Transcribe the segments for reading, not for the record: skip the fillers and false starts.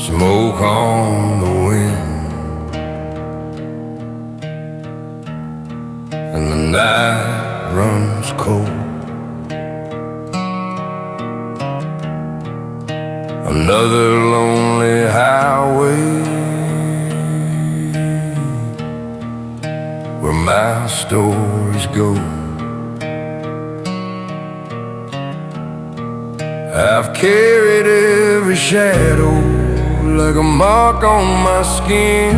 smoke on the wind, and the night runs cold. Another lonely highway where my stories go. I've carried every shadow like a mark on my skin,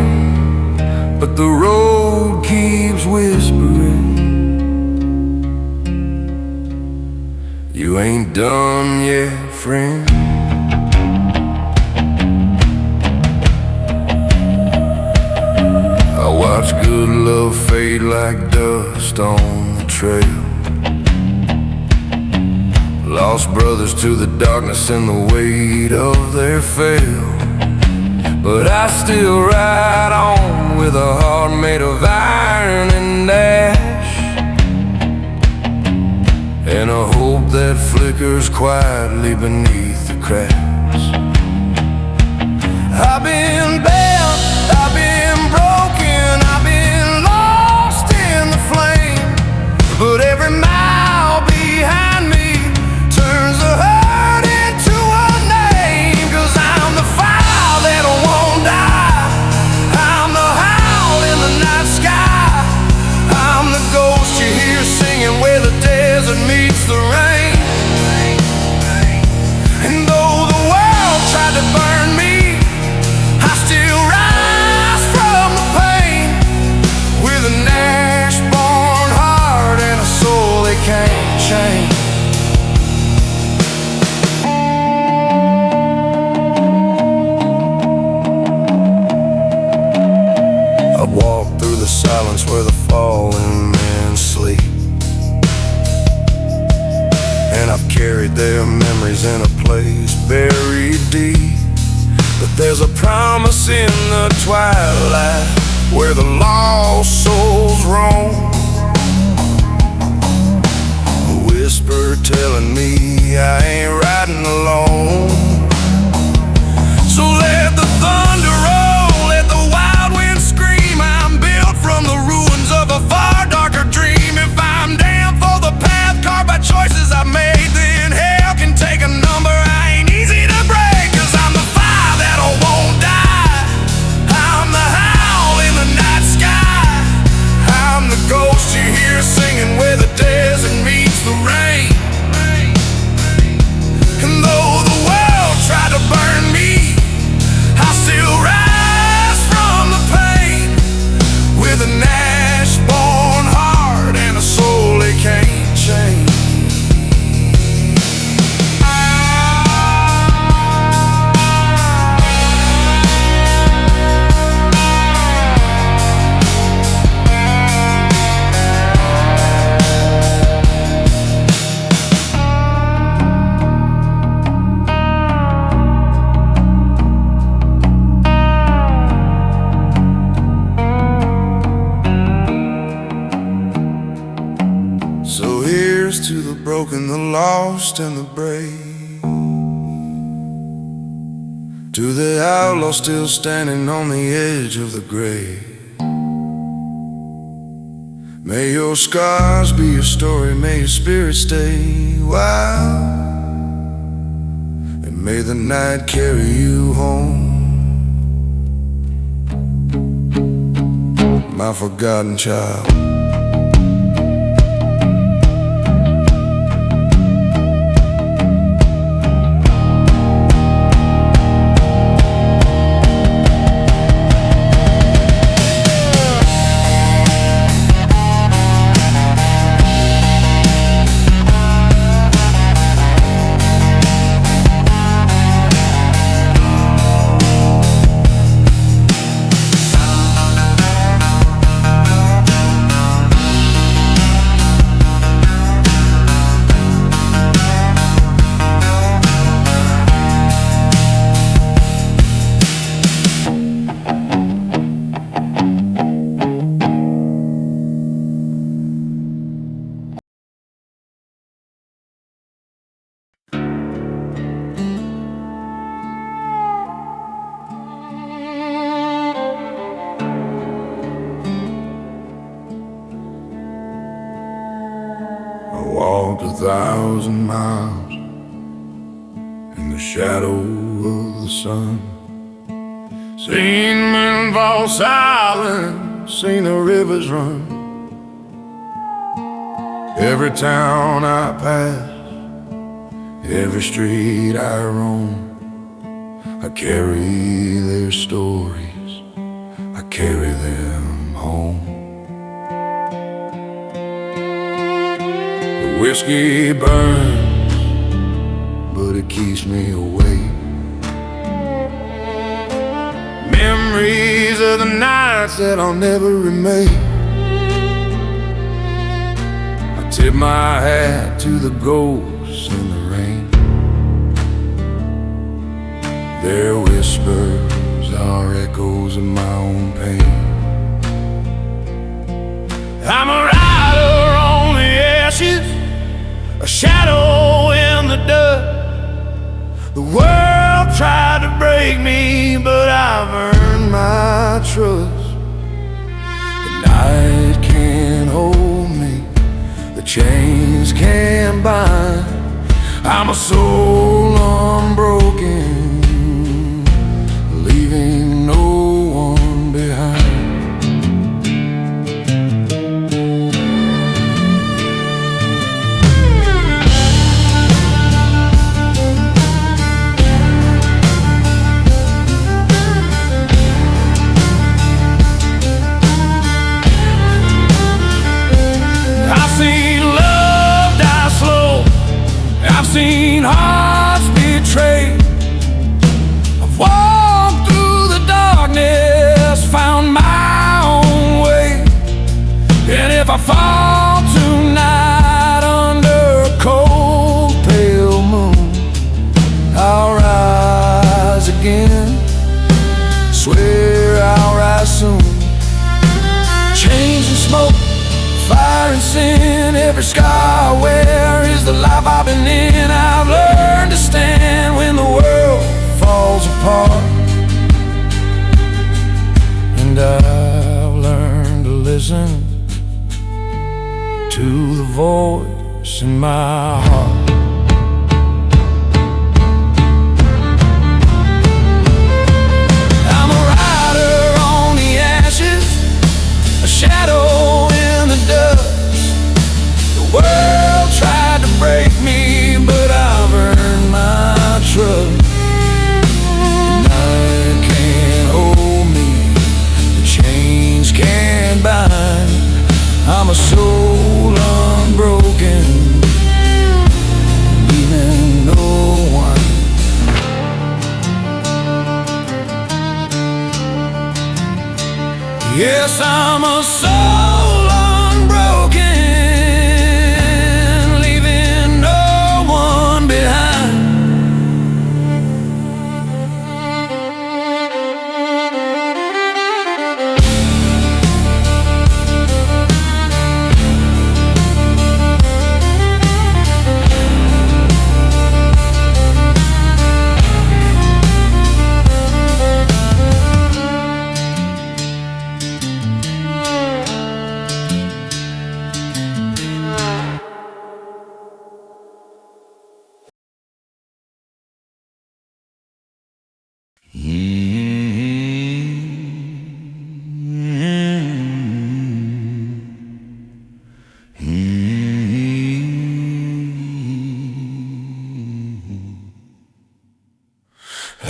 but the road keeps whispering, you ain't done yet, friend. I watch good love fade like dust on the trail. Lost brothers to the darkness and the weight of their fail. But I still ride on with a heart made of iron and ash, and a hope that flickers quietly beneath the cracks. I've been bent, I've been broken, I've been lost in the flame, but every mile behind me turns the hurt into a name. 'Cause I'm the fire that won't die, I'm the howl in the night sky, I'm the ghost you hear singing where the desert meets the rain. And though the world tried to burn me, I still rise from the pain, with an ash-born heart and a soul they can't change. I walk through the silence where the fallen men sleep, and I've carried their memories in a place buried deep. But there's a promise in the twilight where the lost souls roam, a whisper telling me I ain't riding alone. So let the thunder roll, let the wild wind scream, I'm built from the ruins of a far darker dream. If I'm damned for the path carved by choices I've made, then hell can take a number, I ain't easy to break. 'Cause I'm the fire that won't die, I'm the howl in the night sky, I'm the ghost you hear singing where the desert meets the rain. And though the world tried to burn me, I still rise from the pain, with an ash-born heart and a soul they can't change. So here's to the broken, the lost, and the brave, to the outlaw still standing on the edge of the grave. May your scars be your story, may your spirit stay wild, and may the night carry you home, my forgotten child. 1,000 miles in the shadow of the sun. Seen men fall silent, seen the rivers run. Every town I pass, every street I roam, I carry their stories, I carry them home. The whiskey burns, but it keeps me awake. Memories of the nights that I'll never remake. I tip my hat to the ghosts in the rain. Their whispers are echoes of my own pain. I'm a rider on the ashes, a shadow in the dust. The world tried to break me, but I've earned my trust. The night can't hold me, the chains can't bind. I'm a soul unbroken, leaving no one behind. I've seen hearts betrayed. I've walked through the darkness, found my own way. And if I fall tonight under a cold, pale moon, I'll rise again, swear I'll rise soon. Chains and smoke, fire and sin, every scar I wear is the life I've been in. I've learned to stand when the world falls apart, and I've learned to listen to the voice in my heart. I'm a rider on the ashes, a shadow in the dust. The world tried to break me, but I've earned my trust. The night can't hold me, the chains can't bind. I'm a soul unbroken, leaving no one. Yes, I'm a soul unbroken, leaving no one behind.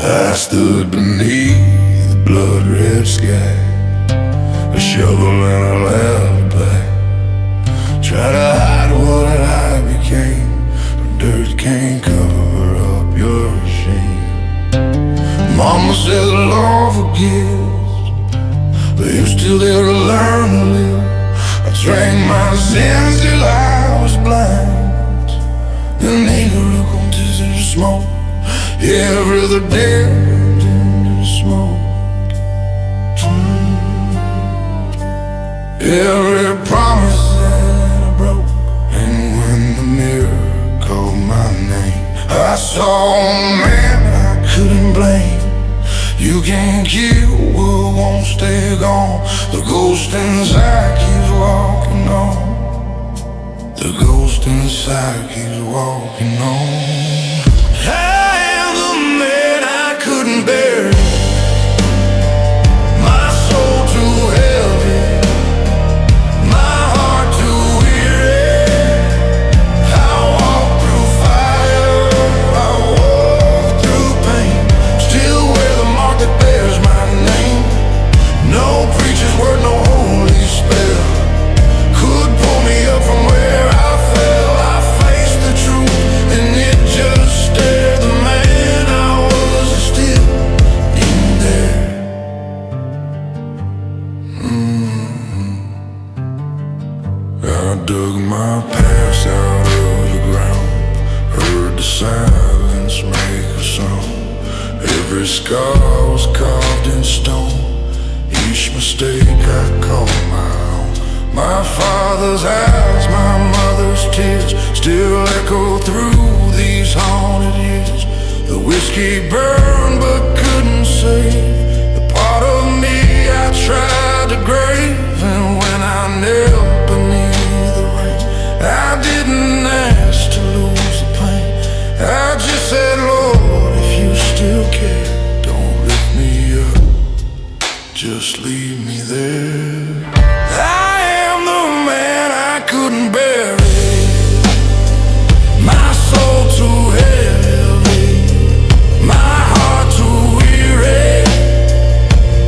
I stood beneath the blood-red sky, a shovel and a loud back. Try to hide what I became, but dirt can't cover up your shame. Mama said the Lord forgives, but you're still there to learn to live. I drank my sins till I was blind, and anger comes into smoke. Every other day into the smoke. Every promise that I broke, and when the mirror called my name, I saw a man I couldn't blame. You can't kill what won't stay gone. The ghost inside keeps walking on. The ghost inside keeps walking on. I am the man I couldn't bear. My soul too heavy, my heart too weary. I walk through fire, I walk through pain, still wear the mark that bears my name. No preacher's word, no holy spell could pull me up from where I fell. I faced the truth and it just stared. The man I was is still in there. I dug my past out of the ground, heard the silence make a sound. Every scar was carved in stone, each mistake I called my own. My father's eyes, my mother's tears still echo through these haunted years. The whiskey burned but couldn't save the part of me I tried to grave. And when I knelt beneath the rain, I didn't ask to lose the pain. I just said, Lord, if you still care, don't lift me up, just leave me there. I am the man I couldn't bear it. My soul too heavy, my heart too weary.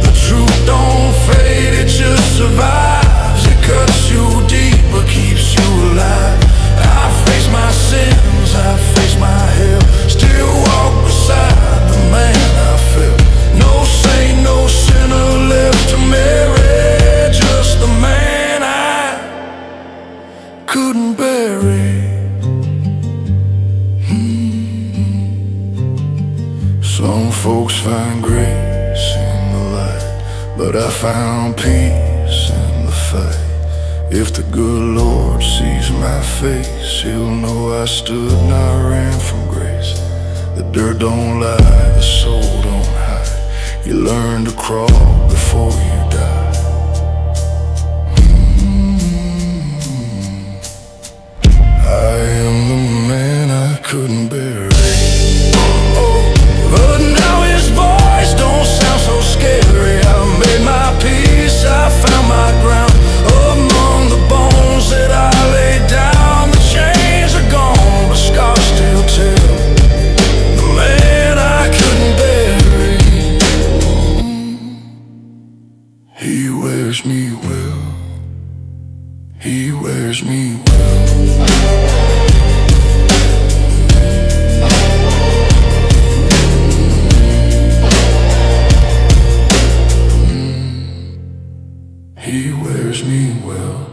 The truth don't fade, it just survives. It cuts you deep but keeps you alive. I face my sins, I face my hell, still walk beside the man I felt. No saint, no sinner left to marry, just the man I couldn't bury. Some folks find grace in the light, but I found peace in the fight. If the good Lord sees my face, he'll know I stood, not ran from grace. The dirt don't lie, the soul don't hide. You learn to crawl before you die. I am the man I couldn't bear it. But now his voice don't sound so scary. I made my peace, I found my ground among the bones that I laid down. The chains are gone, but scars still tell. The man I couldn't bury, he wears me well, he wears me well. He wears me well.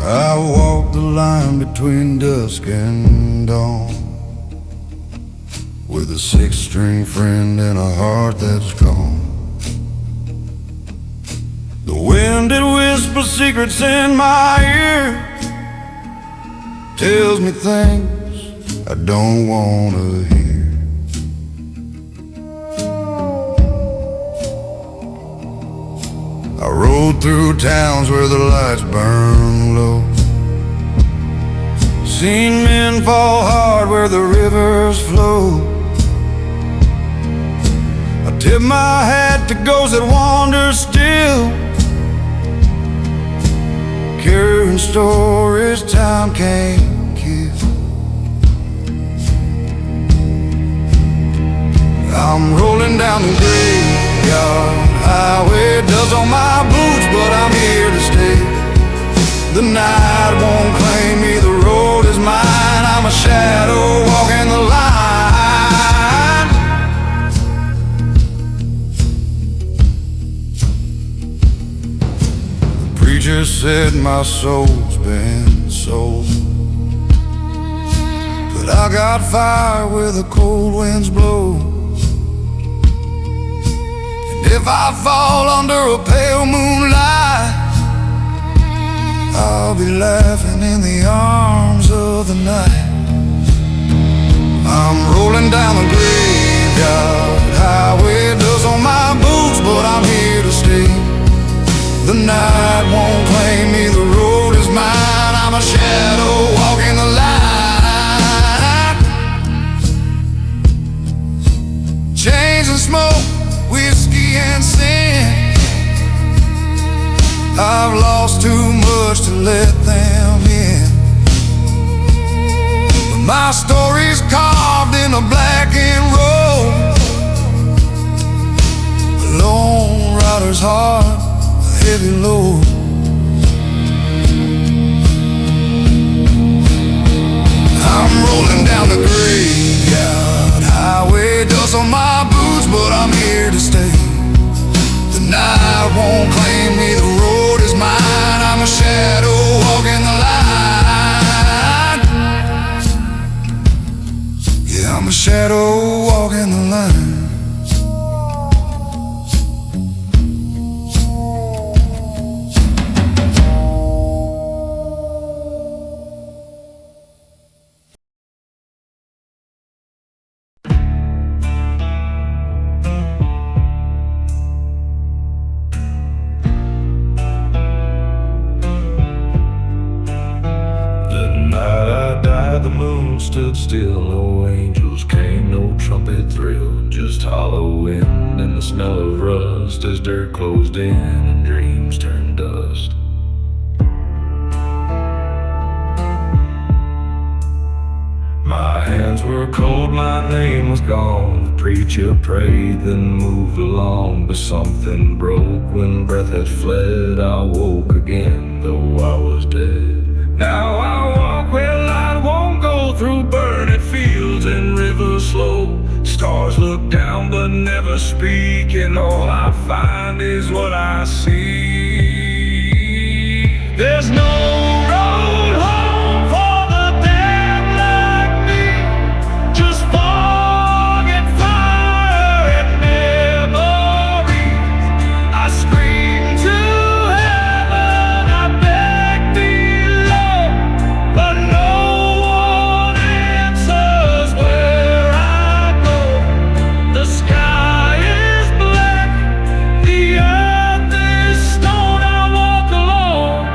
I walk the line between dusk and dawn, with a six-string friend and a heart that's gone. The wind that whispers secrets in my ear tells me things I don't wanna hear. I rode through towns where the lights burn low, seen men fall hard where the rivers flow. I tip my hat to ghosts that wander still, carrying stories time can't kill. I'm rolling down the graveyard highway, dust on my boots, but I'm here to stay. The night won't claim me, the road is mine. I'm a shadow walking the line. The preacher said my soul's been sold, but I got fire where the cold winds blow. And if I fall under a pale moonlight, I'll be laughing in the arms of the night. I'm rolling down the graveyard highway, dust on my boots, but I'm here to stay. The night won't claim me, the road is mine. I'm a shadow walking the light. Chains and smoke, whiskey and sin, I've lost too much to let them in. But my story's carved in a blackened road, a lone rider's heart, a heavy load. I'm rolling down the graveyard highway, dust on my boots, but I'm here to stay. The night won't claim me, the road is mine. I'm a shadow walking the line. Yeah, I'm a shadow walking the line. The moon stood still, no angels came, no trumpet thrill, just hollow wind and the smell of rust as dirt closed in and dreams turned dust. My hands were cold, my name was gone. The preacher prayed, then moved along, but something broke when breath had fled. I woke again, though I was dead. Now I walk where light won't go, through burning fields and rivers slow. Stars look down but never speak, and all I find is what I see. There's no road home for the damned like me, just fog and fire and memories. I scream to heaven, I beg below, but no one answers where I go. The sky is black, the earth is stone, I walk alone.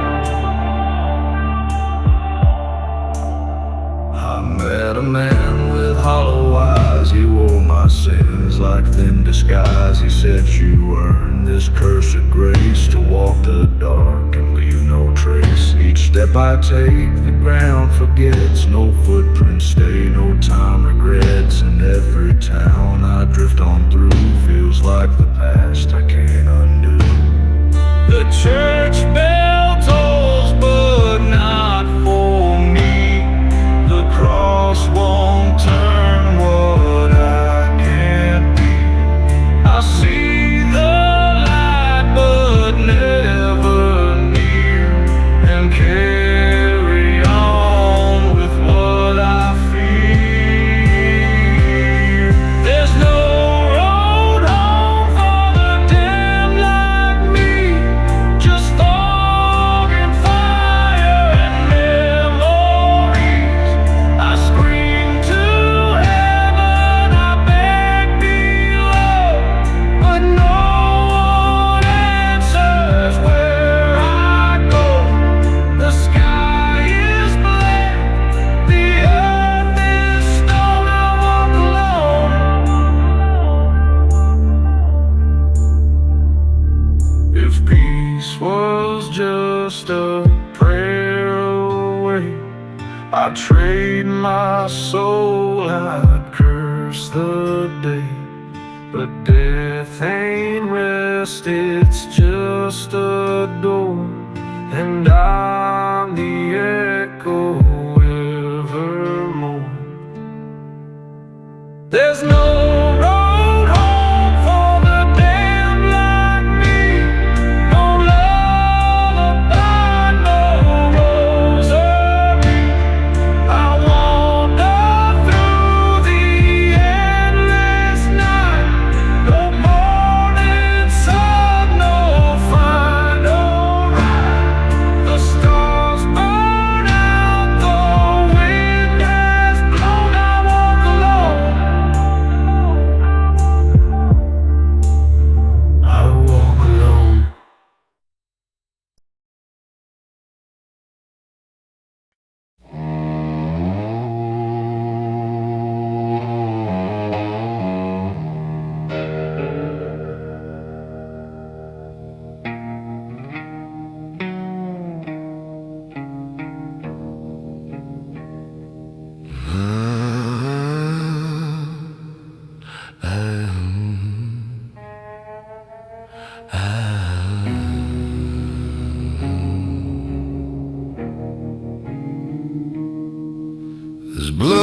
I met a man with hollow eyes, he wore my sins like thin disguise. He said, you earned this cursed grace to walk the dark and leave no trace. Each step I take, the ground forgets, no footprints stay, no time regrets. And every town I drift on through feels like the past I can't undo. The church bell tolls, but not for me. The cross won't turn what I can't be. I see the light, but never near, and carry on with what I fear. There's no road home for the damned like me, just fog and fire and memories. I scream to heaven, I beg below, but no one answers where I go. The sky is black, the earth is stone, I walk alone. If peace was just a prayer away, I'd trade my soul, I'd curse the day. But death ain't rest, it's just a door, and I'm the echo evermore. There's no road home for the damned like me, no lullaby, no rosary. I wander through the endless night, no morning sun, no final ride. The stars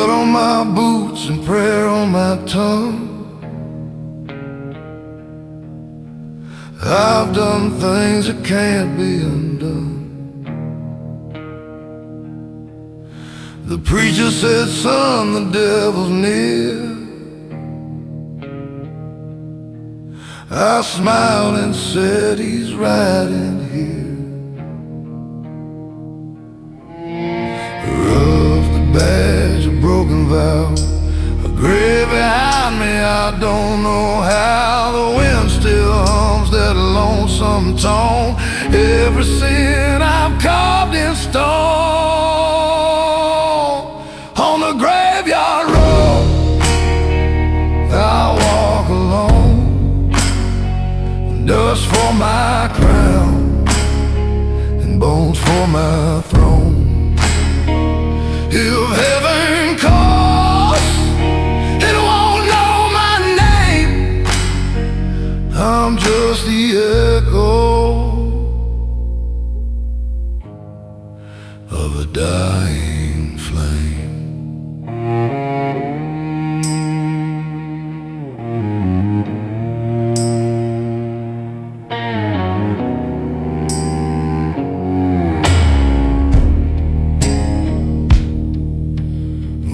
Blood on my boots and prayer on my tongue. I've done things that can't be undone. The preacher said, son, the devil's near. I smiled and said, he's right in here. Rough the badge, a broken vow, a grave behind me, I don't know how. The wind still hums that lonesome tone. Every sin I've carved in stone. On the graveyard road I walk alone. Dust for my crown and bones for my throne. If heaven calls, it won't know my name. I'm just the echo of a dying flame.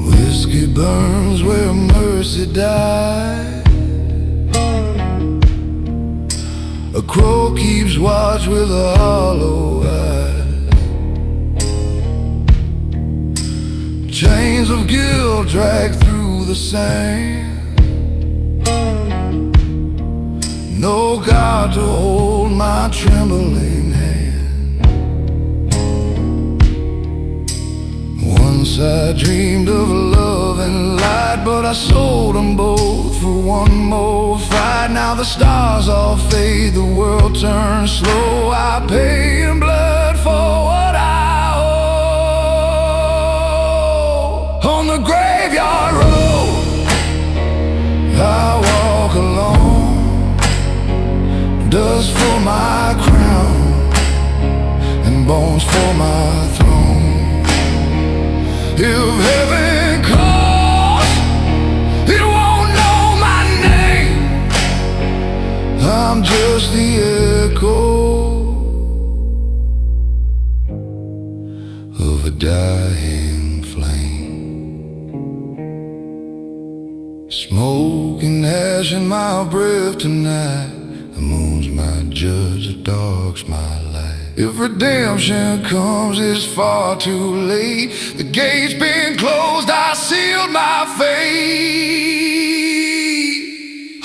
Whiskey burns where mercy died. A crow keeps watch with a hollow eye. Chains of guilt drag through the sand. No God to hold my trembling hand. Once I dreamed of love and light, but I sold them both for one more fight. Now the stars all fade, the world turns slow. I pay in blood for what I owe. On the graveyard road I walk alone. Dust for my crown and bones for my throne. If heaven calls, it won't know my name. I'm just the echo of a dying flame. Smoke and ash in my breath tonight. The moon's my judge, the dark's my light. If redemption comes, it's far too late. The gate's been closed, I sealed my fate.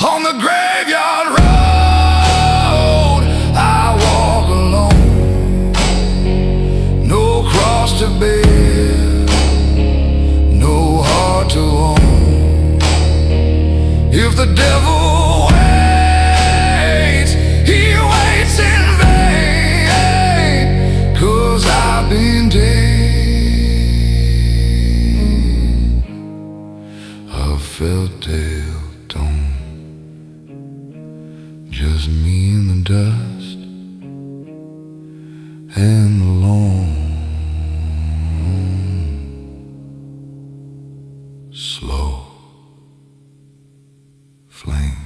On the graveyard road I walk alone. No cross to bear, no heart to own. If the devil waits, he waits in vain. 'Cause I've been dead, I've felt till dawn. Just me in the dust and the long, slow flame.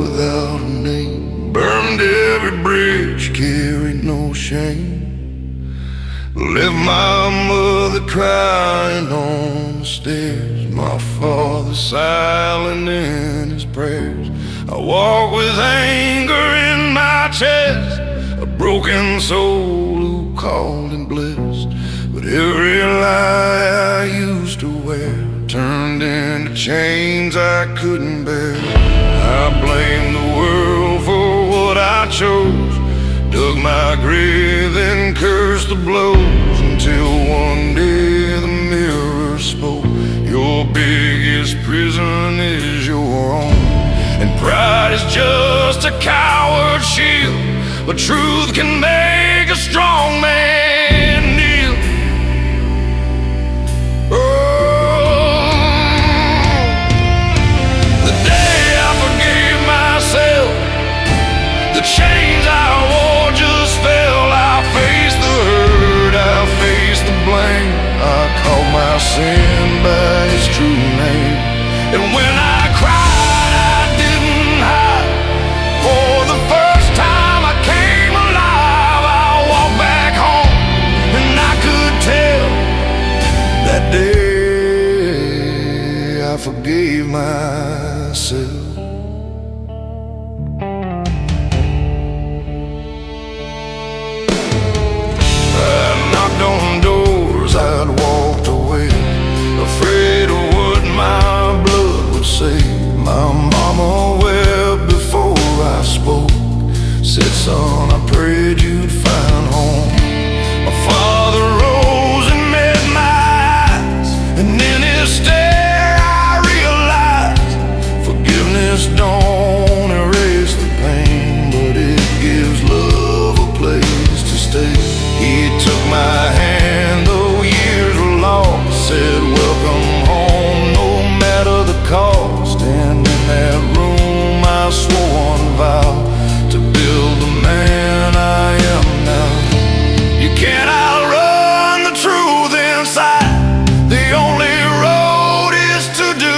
Without a name, burned every bridge, carried no shame. Left my mother crying on the stairs. My Father silent in his prayers. I walk with anger in my chest, a broken soul who called and blessed. But every lie I used to wear turned into chains I couldn't bear. I blamed the world for what I chose, dug my grave and cursed the blows, until one day the mirror spoke, your biggest prison is your own. And pride is just a coward's shield, but truth can make a strong man kneel. The day I forgave myself, the chains I wore just fell. I faced the hurt, I faced the blame, I called my sin by its true name. And when I cried, I didn't hide. For the first time I came alive, I walked back home, and I could tell that day I forgave myself. On doors I'd walked away, afraid of what my blood would say. My mama wept before I spoke, said, son, I prayed you'd find home. My father rose and met my eyes, and in his stare I realized forgiveness don't erase the pain, but it gives love a place to stay. He took my hand, though years were lost, said, welcome home, no matter the cost. And in that room I swore one vow to build the man I am now. You can't outrun the truth inside, the only road is to do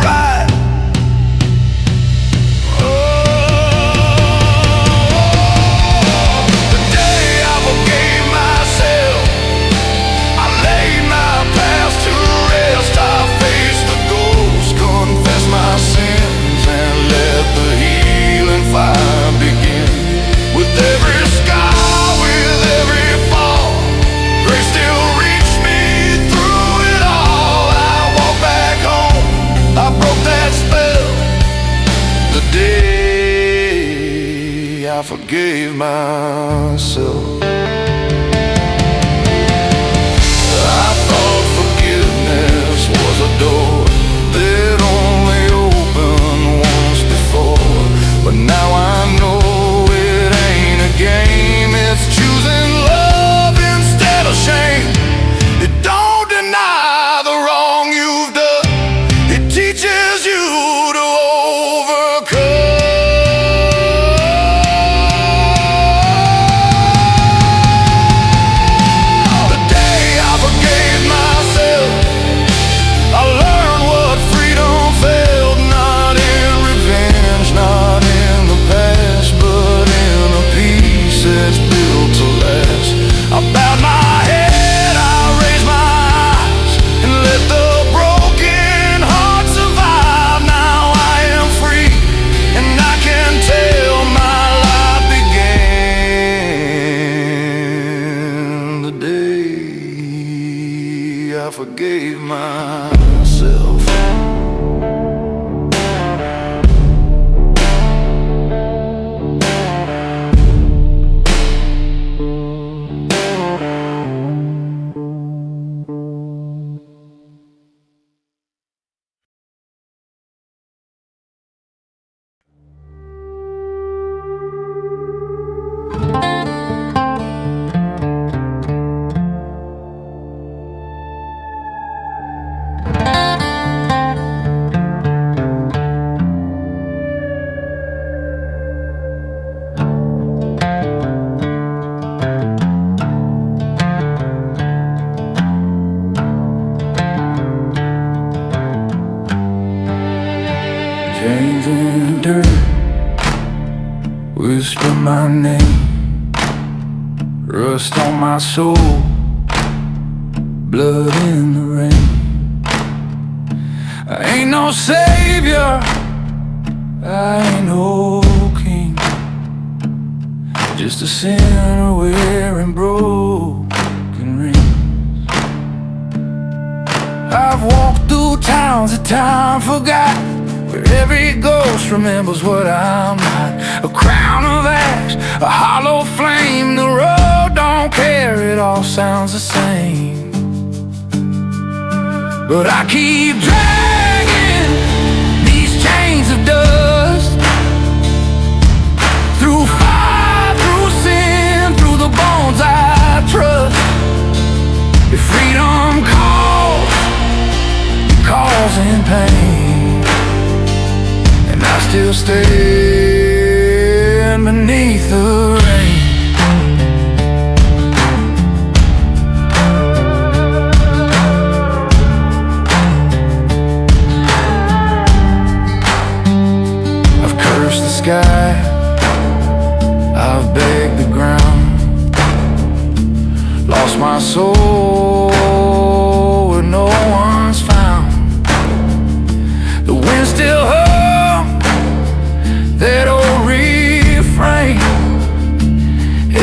right. Fire begin. With every scar, with every fall, grace still reached me through it all. I walked back home, I broke that spell, the day I forgave myself. I thought forgiveness was a door that only opened once before, but now I know it ain't a game. It's choosing love instead of shame. It don't deny the wrong you've done, it teaches you to overcome. The day I forgave myself, I learned what freedom felt, not in revenge, not in the past, but in a peace that's built to last. I bowed my head, I raised my eyes, and let the broken heart survive. Now I am free, and I can tell my life began the day I forgave myself. Chains in dirt, whisper my name, rust on my soul, blood in the rain. I ain't no savior, I ain't no king, just a sinner wearing broken rings. I've walked through towns that time forgot, where every ghost remembers what I'm not. A crown of ash, a hollow flame, the road don't care, it all sounds the same. But I keep dragging these chains of dust, through fire, through sin, through the bones I trust. If freedom calls, it calls in pain, and I still stand beneath the rain. I've begged the ground, lost my soul where no one's found. The wind still hums that old refrain.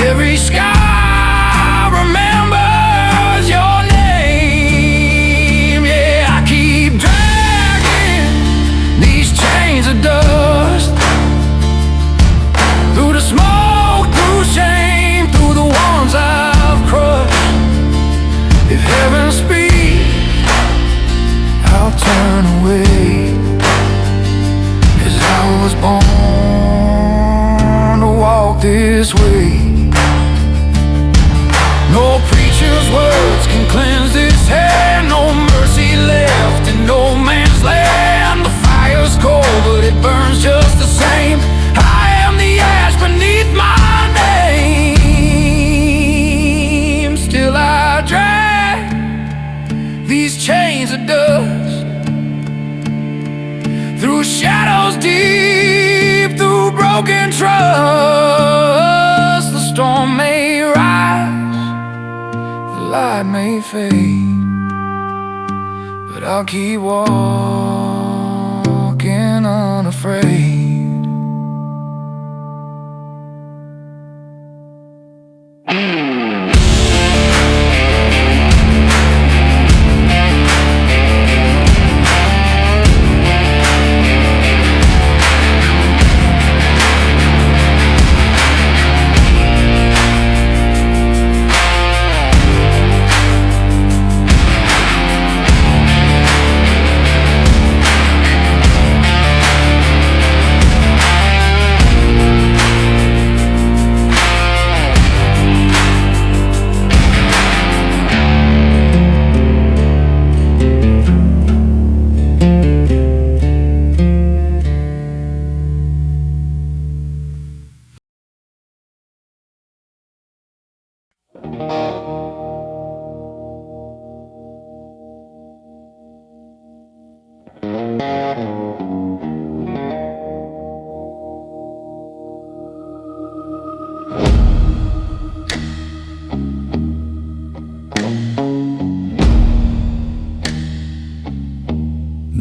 Every sky remembers your name. Yeah, I keep dragging these chains of dust, through the smoke, through shame, through the ones I've crushed. If heaven speaks, I'll turn away, 'cause I was born to walk this way. No preacher's words can cleanse this hand, no mercy left in no man's land. The fire's cold, but it burns just the same. The ash beneath my name. Still I drag these chains of dust, through shadows deep, through broken trust. The storm may rise, the light may fade, but I'll keep walking unafraid.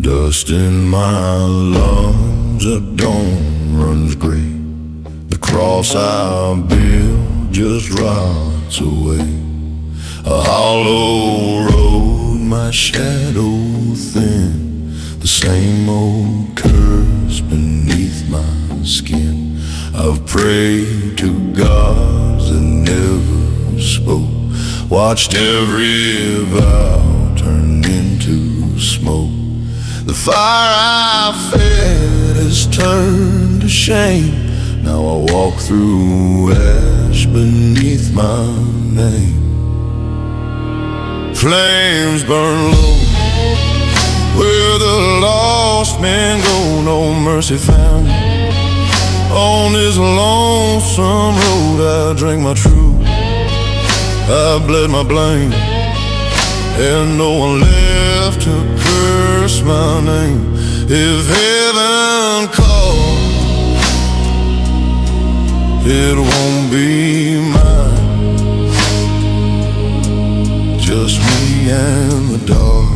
Dust in my lungs, at dawn runs grey. The cross I built just rots away. A hollow road, my shadow thin, the same old curse beneath my skin. I've prayed to gods that never spoke, watched every vow turn into smoke. The fire I fed has turned to shame. Now I walk through ash beneath my name. Flames burn low where the lost men go, no mercy found. On this lonesome road I drank my truth, I bled my blame, and no one left to curse my name. If heaven calls, it won't be mine, just me and the dark.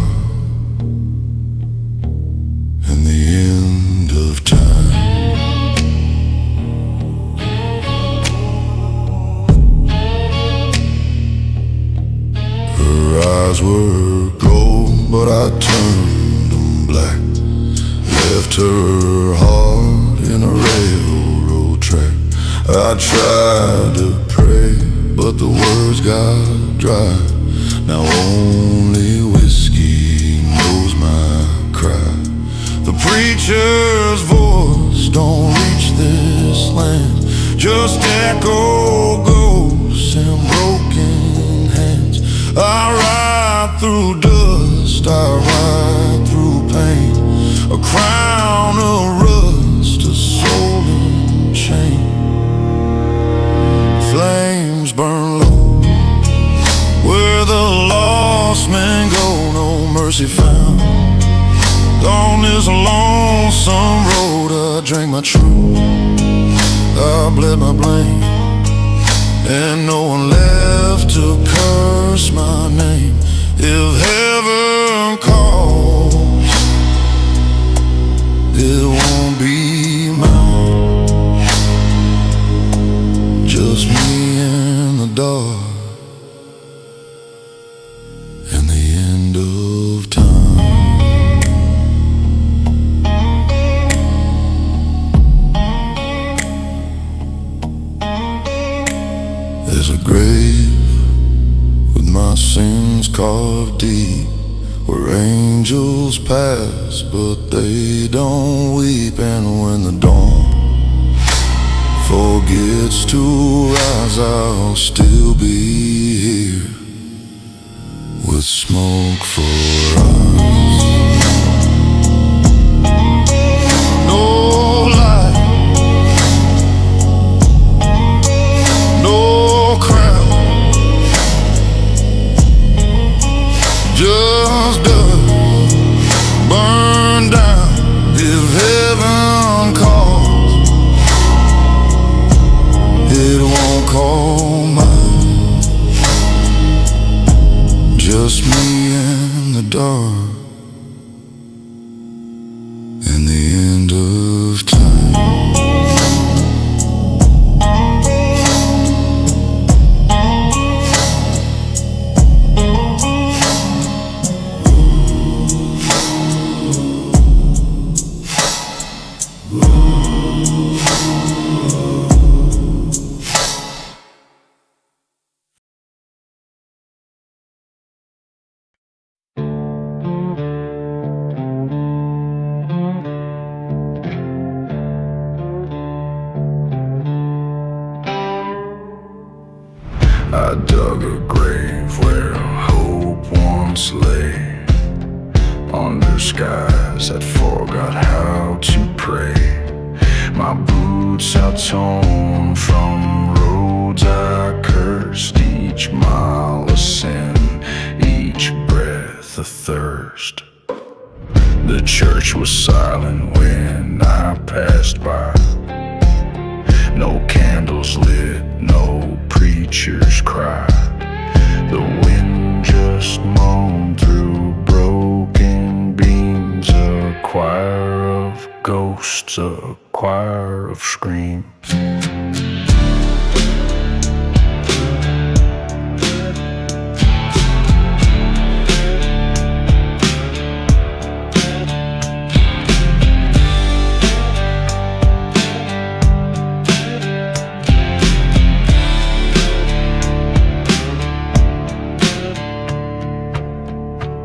her heart in a railroad track. I tried to pray, but the words got dry. Now only whiskey knows my cry. The preacher's voice don't reach this land, just echo ghosts and broken hands. I ride through dust, I ride through pain, a crown of rust, a soul in chain. Flames burn low where the lost men go, no mercy found. On this lonesome road I drank my truth, I bled my blame, and no one left to curse my name. If heaven calls, it won't be mine, just me in the dark and the end of time. There's a grave with my sins carved deep, where angels pass but they don't weep. And when the dawn forgets to rise, I'll still be here with smoke for eyes. No light, no crown, just dust, burn down. If heaven calls, it won't call mine, just me in the dark and the end of time. I dug a grave where hope once lay, under skies that forgot how to pray. My boots are torn from roads I cursed, each mile a sin, each breath a thirst. The church was silent when I passed by, no candles lit, no preacher's cry. The wind just moaned through broken beams, a choir of ghosts, a choir of screams.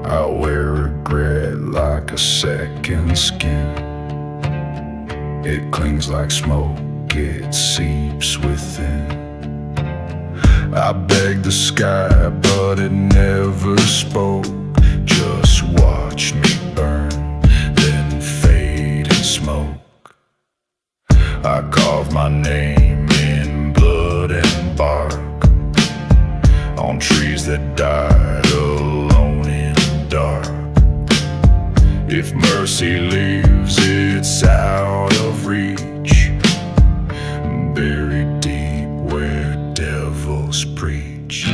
I wear regret like a second skin. It clings like smoke, it seeps within. I begged the sky, but it never spoke, just watched me burn, then fade in smoke. I carved my name in blood and bark on trees that died alone in dark. If mercy leaves, it's out of reach, buried deep where devils preach.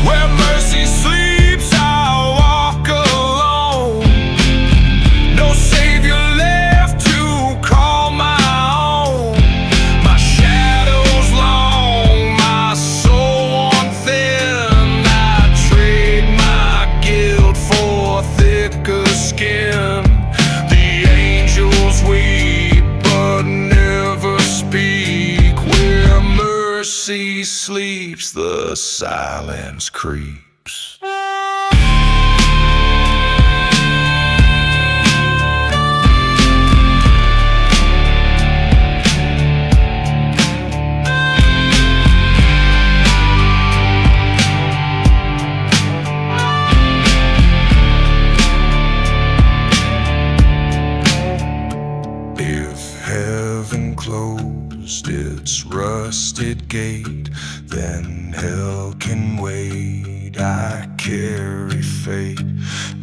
Where mercy sleeps, I'll walk alone, no savior left to call my own. My shadow's long, my soul worn thin, I trade my guilt for thicker skin. The angels we mercy sleeps, the silence creeps. Heaven closed its rusted gate, then hell can wait. I carry fate.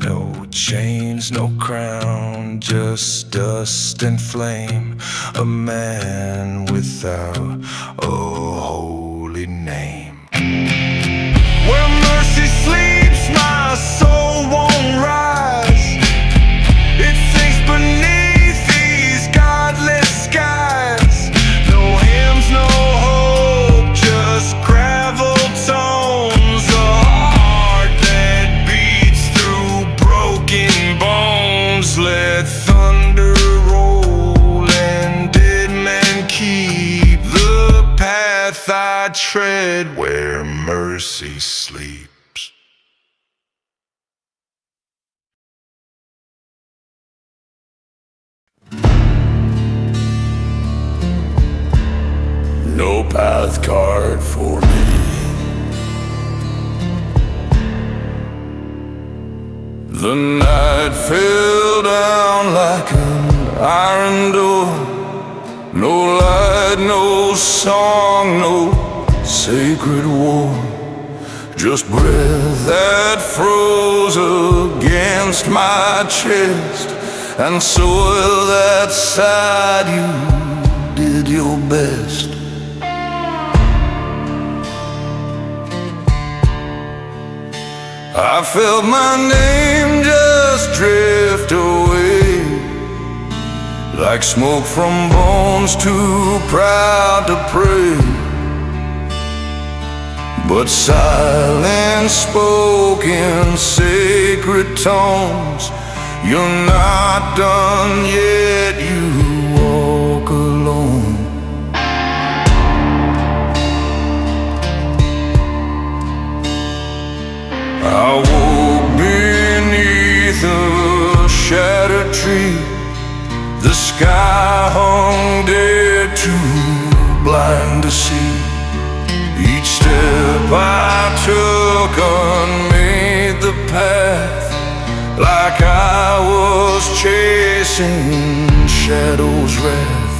No chains, no crown, just dust and flame. A man without a holy name. Where mercy sleeps, my soul won't rise. It sinks beneath these godless skies. No hymns, no hope, just gravel tones. A heart that beats through broken bones. Let thunder roll and dead men keep the path I tread where mercy sleeps. No path carved for me. The night fell down like an iron door. No light, no song, no sacred war. Just breath that froze against my chest, and soil that sighed. You did your best. I felt my name just drift away, like smoke from bones too proud to pray. But silence spoke in sacred tones. You're not done yet, you walk alone. I woke beneath a shattered tree. The sky hung dead, too blind to see. Each step I took unmade the path, like I was chasing shadows' wrath.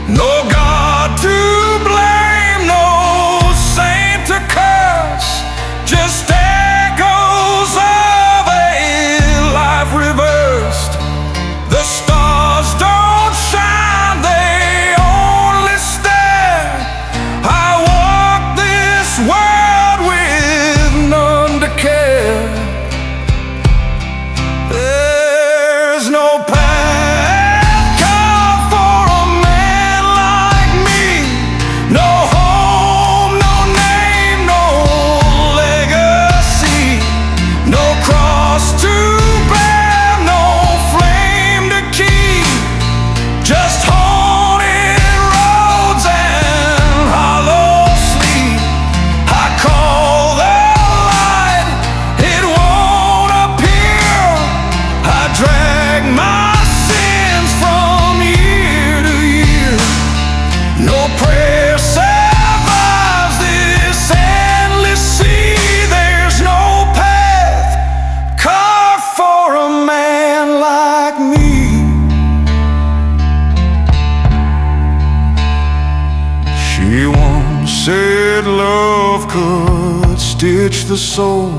No God to blame, no saint to curse, just echoes of a life reversed. The stars don't shine, they only stare. I walk this world with none to care. There's no path carved for a man like me. No home, no name, no legacy. No cross to bear, no flame to keep. Just haunted roads and hollow sleep. I call the light, it won't appear. I drag my sins from year to year. No prayer survives this endless sea. There's no path carved for a man like me. She once said love could stitch the soul,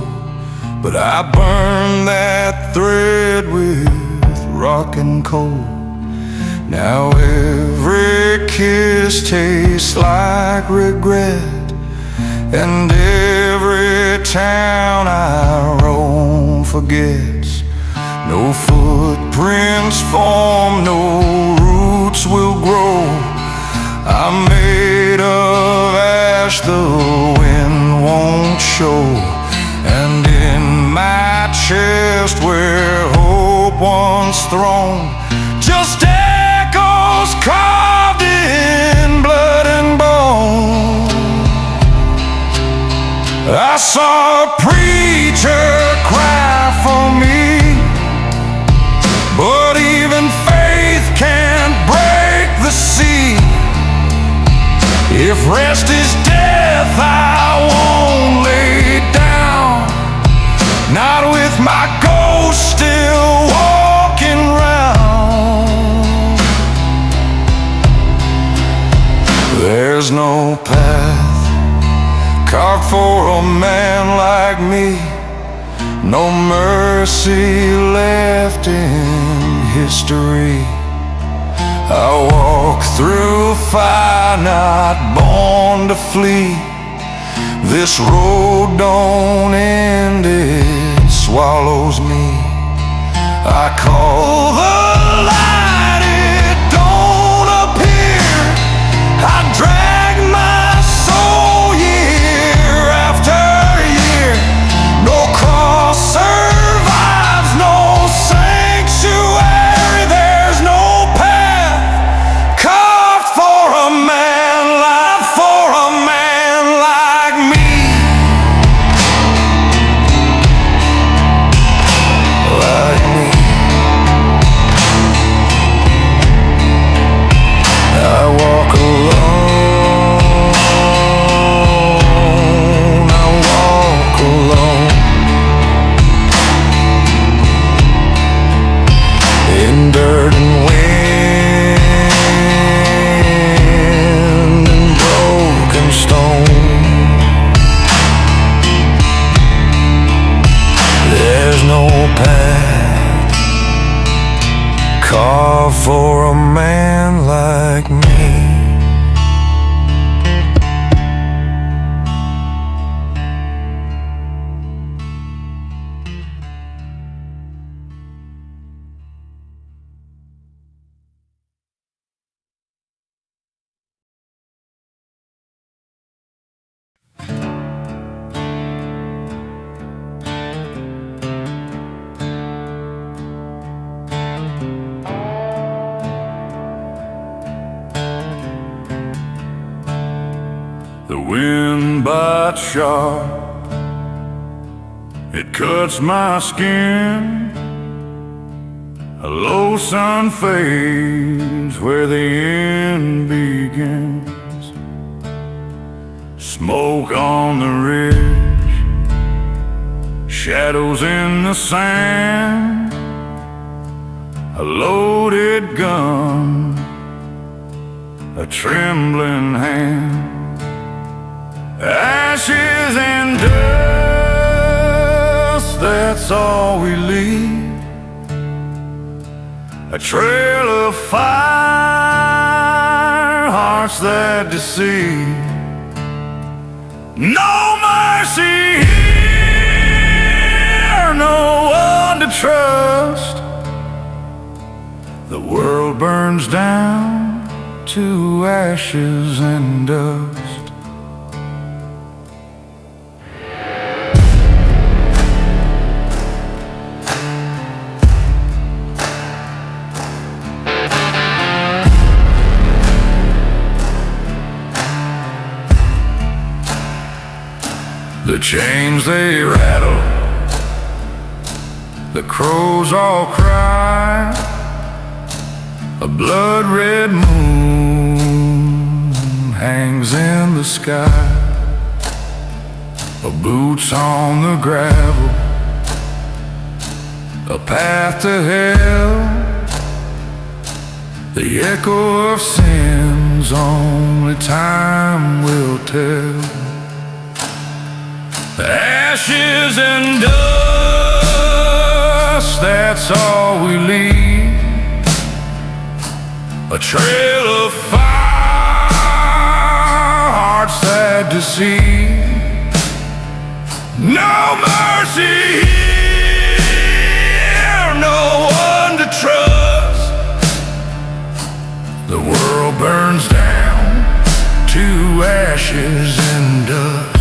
but I burned that thread with rock and coal. Now every kiss tastes like regret, and every town I roam forgets. No footprints form, no roots will grow. I'm made of ash the wind won't show, and in my chest where hope once thrown, just echoes carved in blood and bone. If rest is death, I won't lay down, not with my ghost still walking round. There's no path carved for a man like me, no mercy left in history. I walk through fire, not born to flee. This road don't end, it swallows me. I call the light, it don't appear. I drag my soul year after year. No cross survives, no sanctuary. There's no path carved for a man like me. Like me. I walk alone, I walk alone, in dirt and wind and broken stone. There's no path carved for a man like me. The wind bites sharp, it cuts my skin. A low sun fades where the end begins. Smoke on the ridge, shadows in the sand. A loaded gun, a trembling hand. Ashes and dust, that's all we leave. A trail of fire, hearts that deceive. No mercy here, no one to trust. The world burns down to ashes and dust. The chains they rattle, the crows all cry. A blood-red moon hangs in the sky. A boots on the gravel, a path to hell. The echo of sins only time will tell. Ashes and dust, that's all we leave. A trail of fire, hearts that deceive. No mercy here, no one to trust. The world burns down to ashes and dust.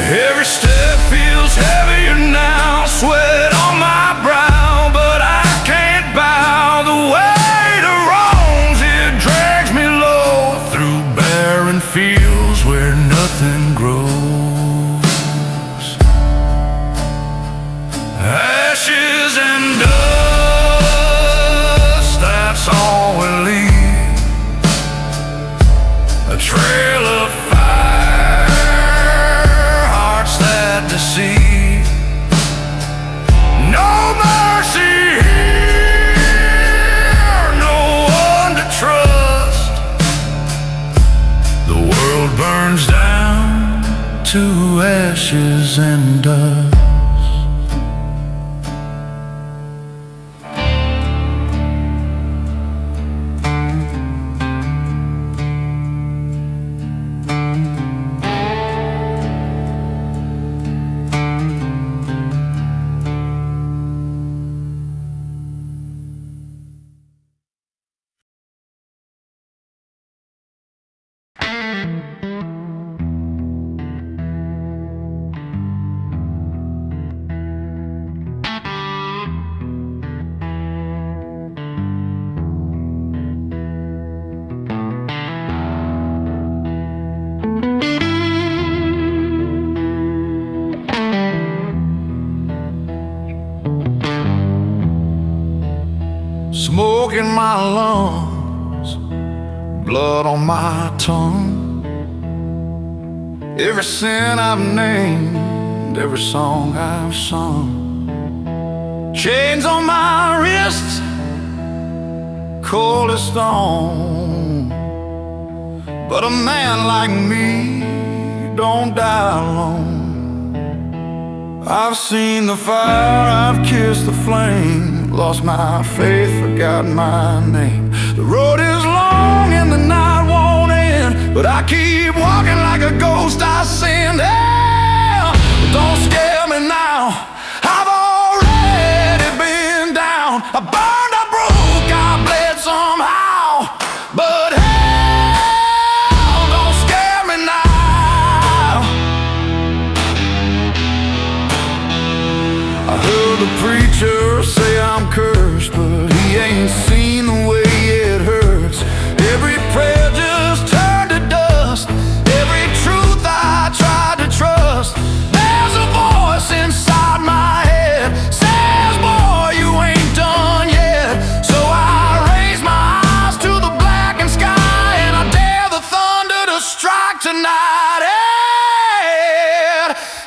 Every step feels heavier now, sweat on my brow, but I can't bow. The weight of wrongs, it drags to ashes and dust. Smoke in my lungs, blood on my tongue. Every sin I've named, every song I've sung. Chains on my wrists, cold as stone. But a man like me don't die alone. I've seen the fire, I've kissed the flame, lost my faith, forgotten my name. The road is long and the night won't end, but I keep walking like a ghost I sinned. Hell, don't scare me now, I've already been down. I burned, I broke, I bled somehow, but hell, don't scare me now. I heard the preacher say I'm cursed, but he ain't seen the way it hurts. Every prayer just turned to dust, every truth I tried to trust. There's a voice inside my head, says, boy, you ain't done yet. So I raise my eyes to the blackened sky, and I dare the thunder to strike tonight.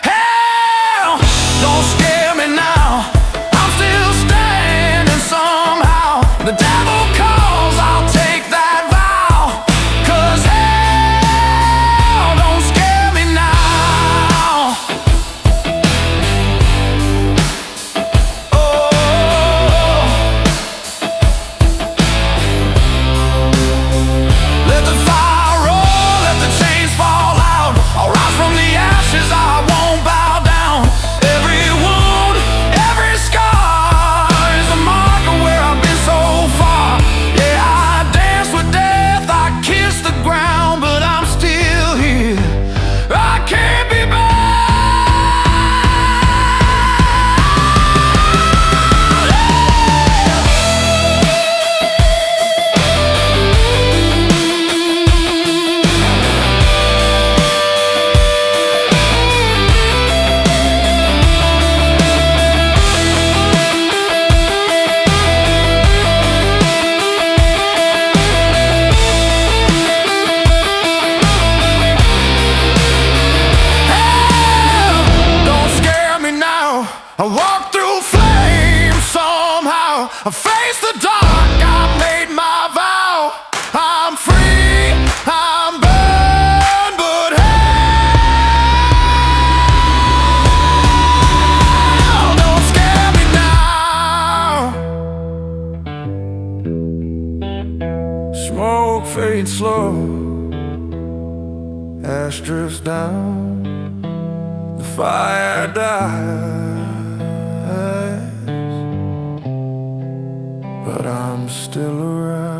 Hell, don't scare me now, I'm still standing somehow. The devil calls, I'll take that vow, 'cause hell don't scare me now. Oh, let the fire roll, let the chains fall out. I'll rise from the ashes, I won't bow down. Every wound, every scar is a mark of where I've been so far. Yeah, I dance with death, I kiss the ground, but I'm still here, I can't be back. Don't scare me now, I walk through flames somehow. I face the dark, I made my vow. I'm free, I'm burned, but hell don't scare me now. Smoke fades slow, ash drifts down, the fire dies, but I'm still around.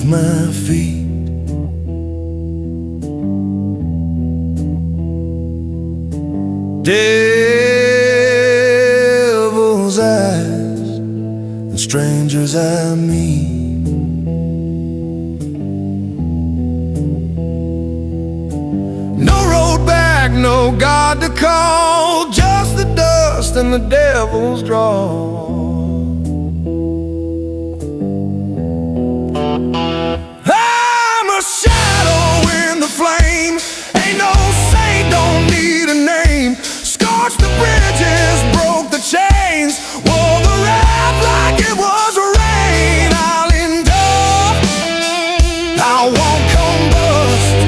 beneath my feet. Devil's eyes and strangers I meet. No road back, no God to call, just the dust and the devil's draw. I'm a shadow in the flame, ain't no saint, don't need a name. Scorched the bridges, broke the chains, wore the wrath like it was rain. I'll endure, I won't combust.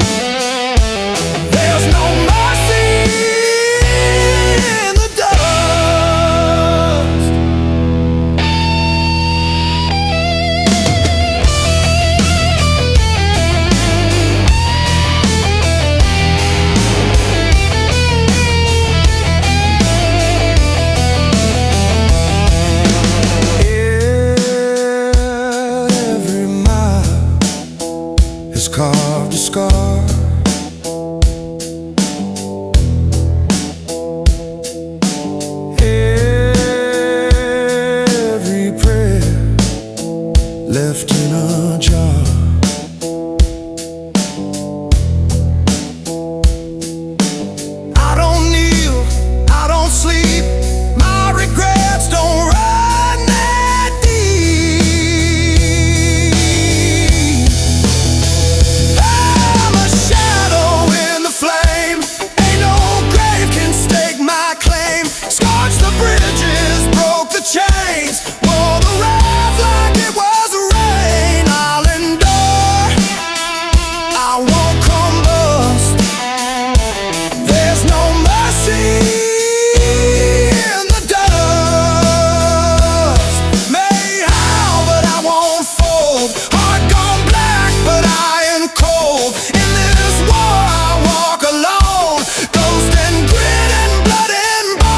There's no mercy in the dust. Every mile is carved a scar. Every prayer left in a jar. I don't kneel, I don't sleep, my regrets don't run that deep. I'm a shadow in the flame, ain't no grave can stake my claim. Scorched the bridges, broke the chains, wore the wrath like it was rain. I'll endure, I won't combust. There's no mercy in the dust. May howl, but I won't fold. Heart gone black, but I am cold. In this war I walk alone, ghost and grit and blood and bone.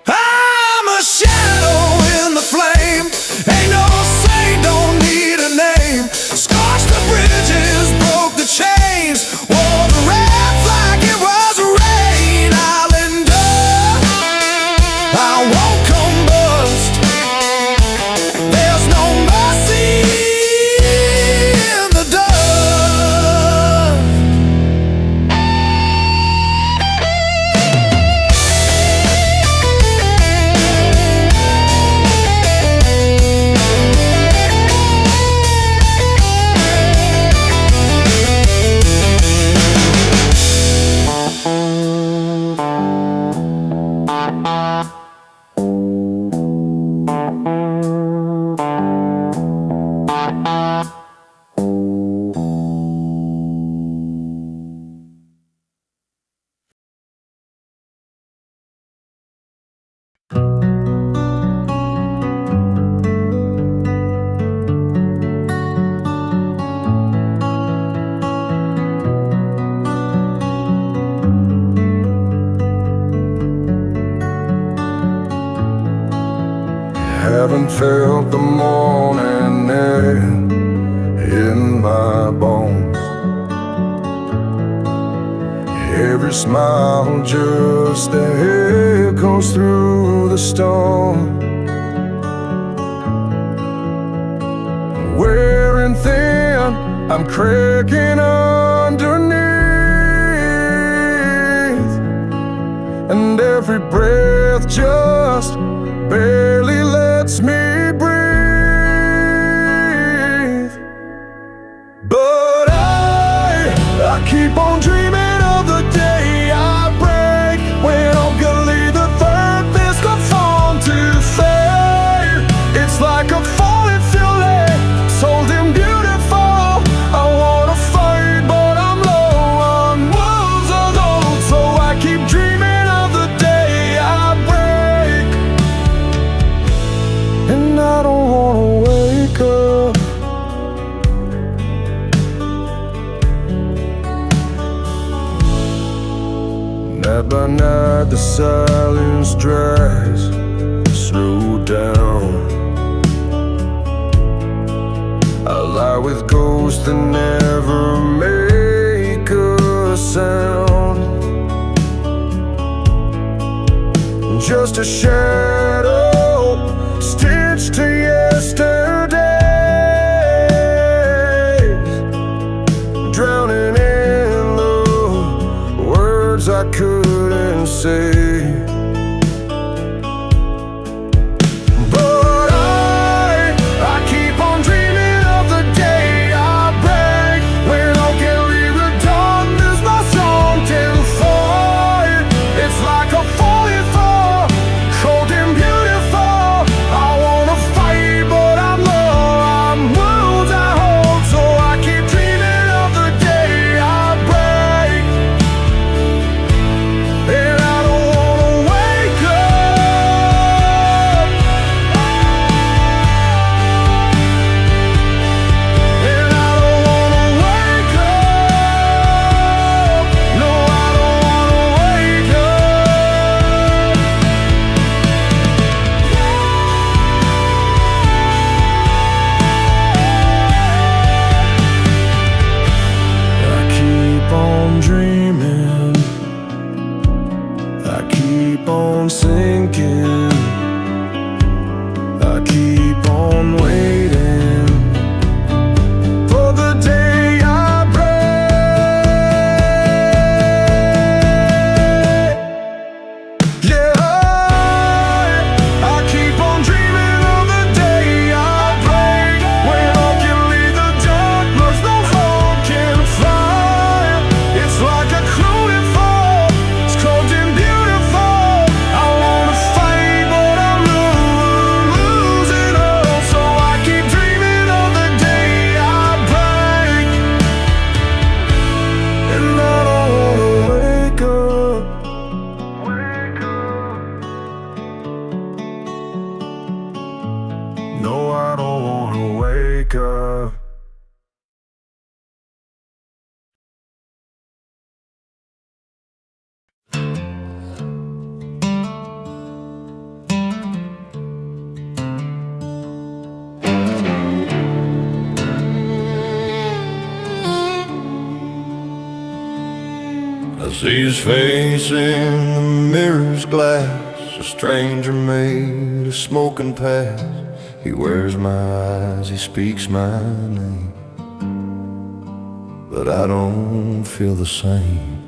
I'm a shadow in the flame, ain't no saint, don't need a name. Scorched the bridges, broke the chains, wore the wrath like it was rain. I'll endure, I won't combust. There's no mercy in the dust. Haven't felt the morning air in my bones. Every smile just echoes through the storm. Wearing thin, I'm cracking underneath, and every breath just barely lets me breathe. But I keep on dreaming. Night by night the silence drags. Slow down. I lie with ghosts that never make a sound. Just a shadow stitched to yesterdays, drowning in the words I couldn't say. Sinking, I keep on waiting for the day I break. Yeah, I keep on dreaming of the day I break, when all can leave the darkness, no hope can fly. It's like a cruel fall, it's cold and beautiful. No, I don't wanna wake up. I see his face in the mirror's glass, a stranger made of smoking past. He wears my eyes, he speaks my name, but I don't feel the same.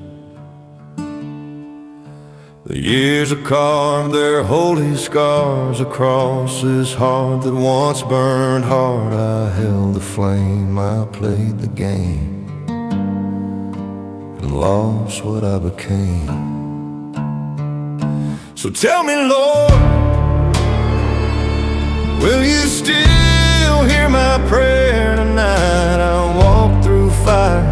The years have carved their holy scars across this heart that once burned hard. I held the flame, I played the game, and lost what I became. So tell me, Lord, will you still hear my prayer tonight? I'll walk through fire,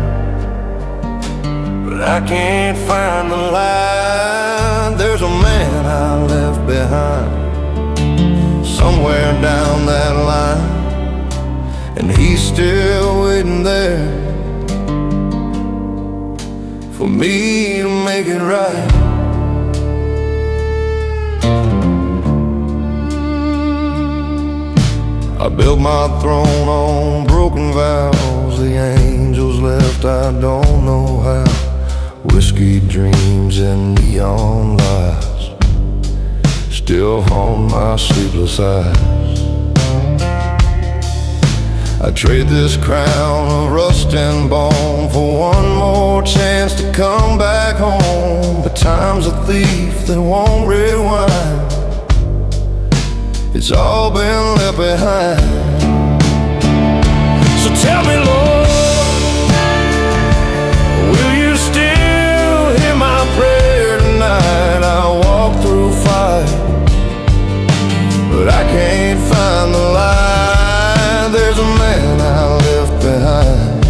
but I can't find the light. There's a man I left behind somewhere down that line, and he's still waiting there for me to make it right. I built my throne on broken vows. The angels left, I don't know how. Whiskey dreams and neon lights still haunt my sleepless eyes. I trade this crown of rust and bone for one more chance to come back home. But time's a thief that won't rewind. It's all been left behind. So tell me, Lord, will you still hear my prayer tonight? I'll walk through fire, but I can't find the light. There's a man I left behind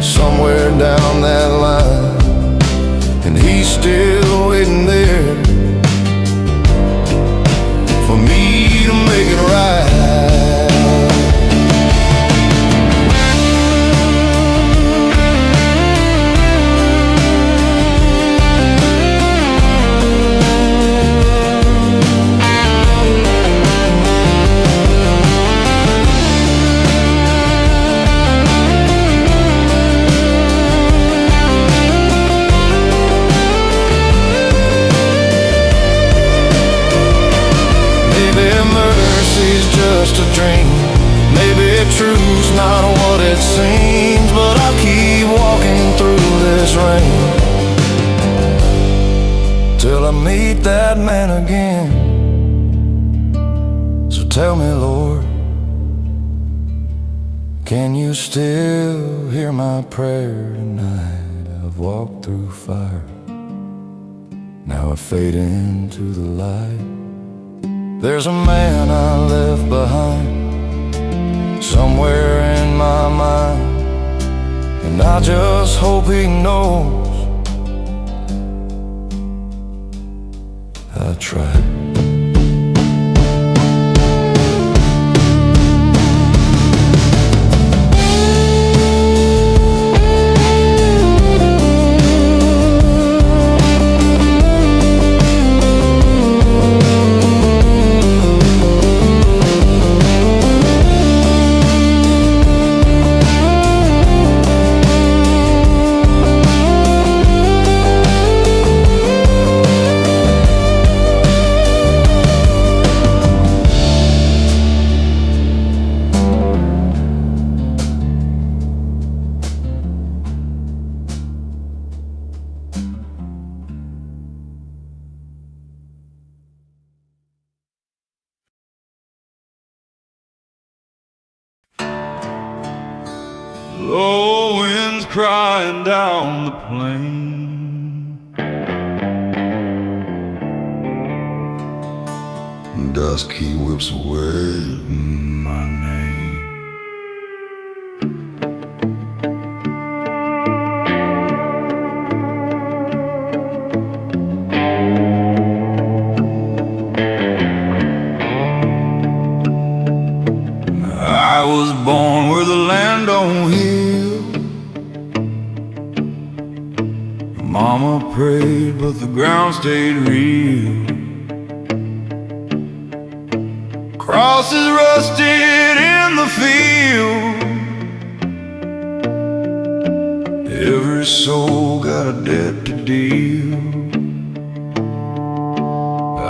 somewhere down that line, and he's still waiting there for me to make it right. truth's not what it seems, but I'll keep walking through this rain till I meet that man again. So tell me, Lord, can you still hear my prayer tonight? I've walked through fire, now I fade into the light. There's a man I left behind somewhere in my mind, and I just hope he knows I tried. Low winds crying down the plain, Dusk he whips away my name. I was born where the land don't heal. Mama prayed, but the ground stayed real. Crosses rusted in the field. Every soul got a debt to deal.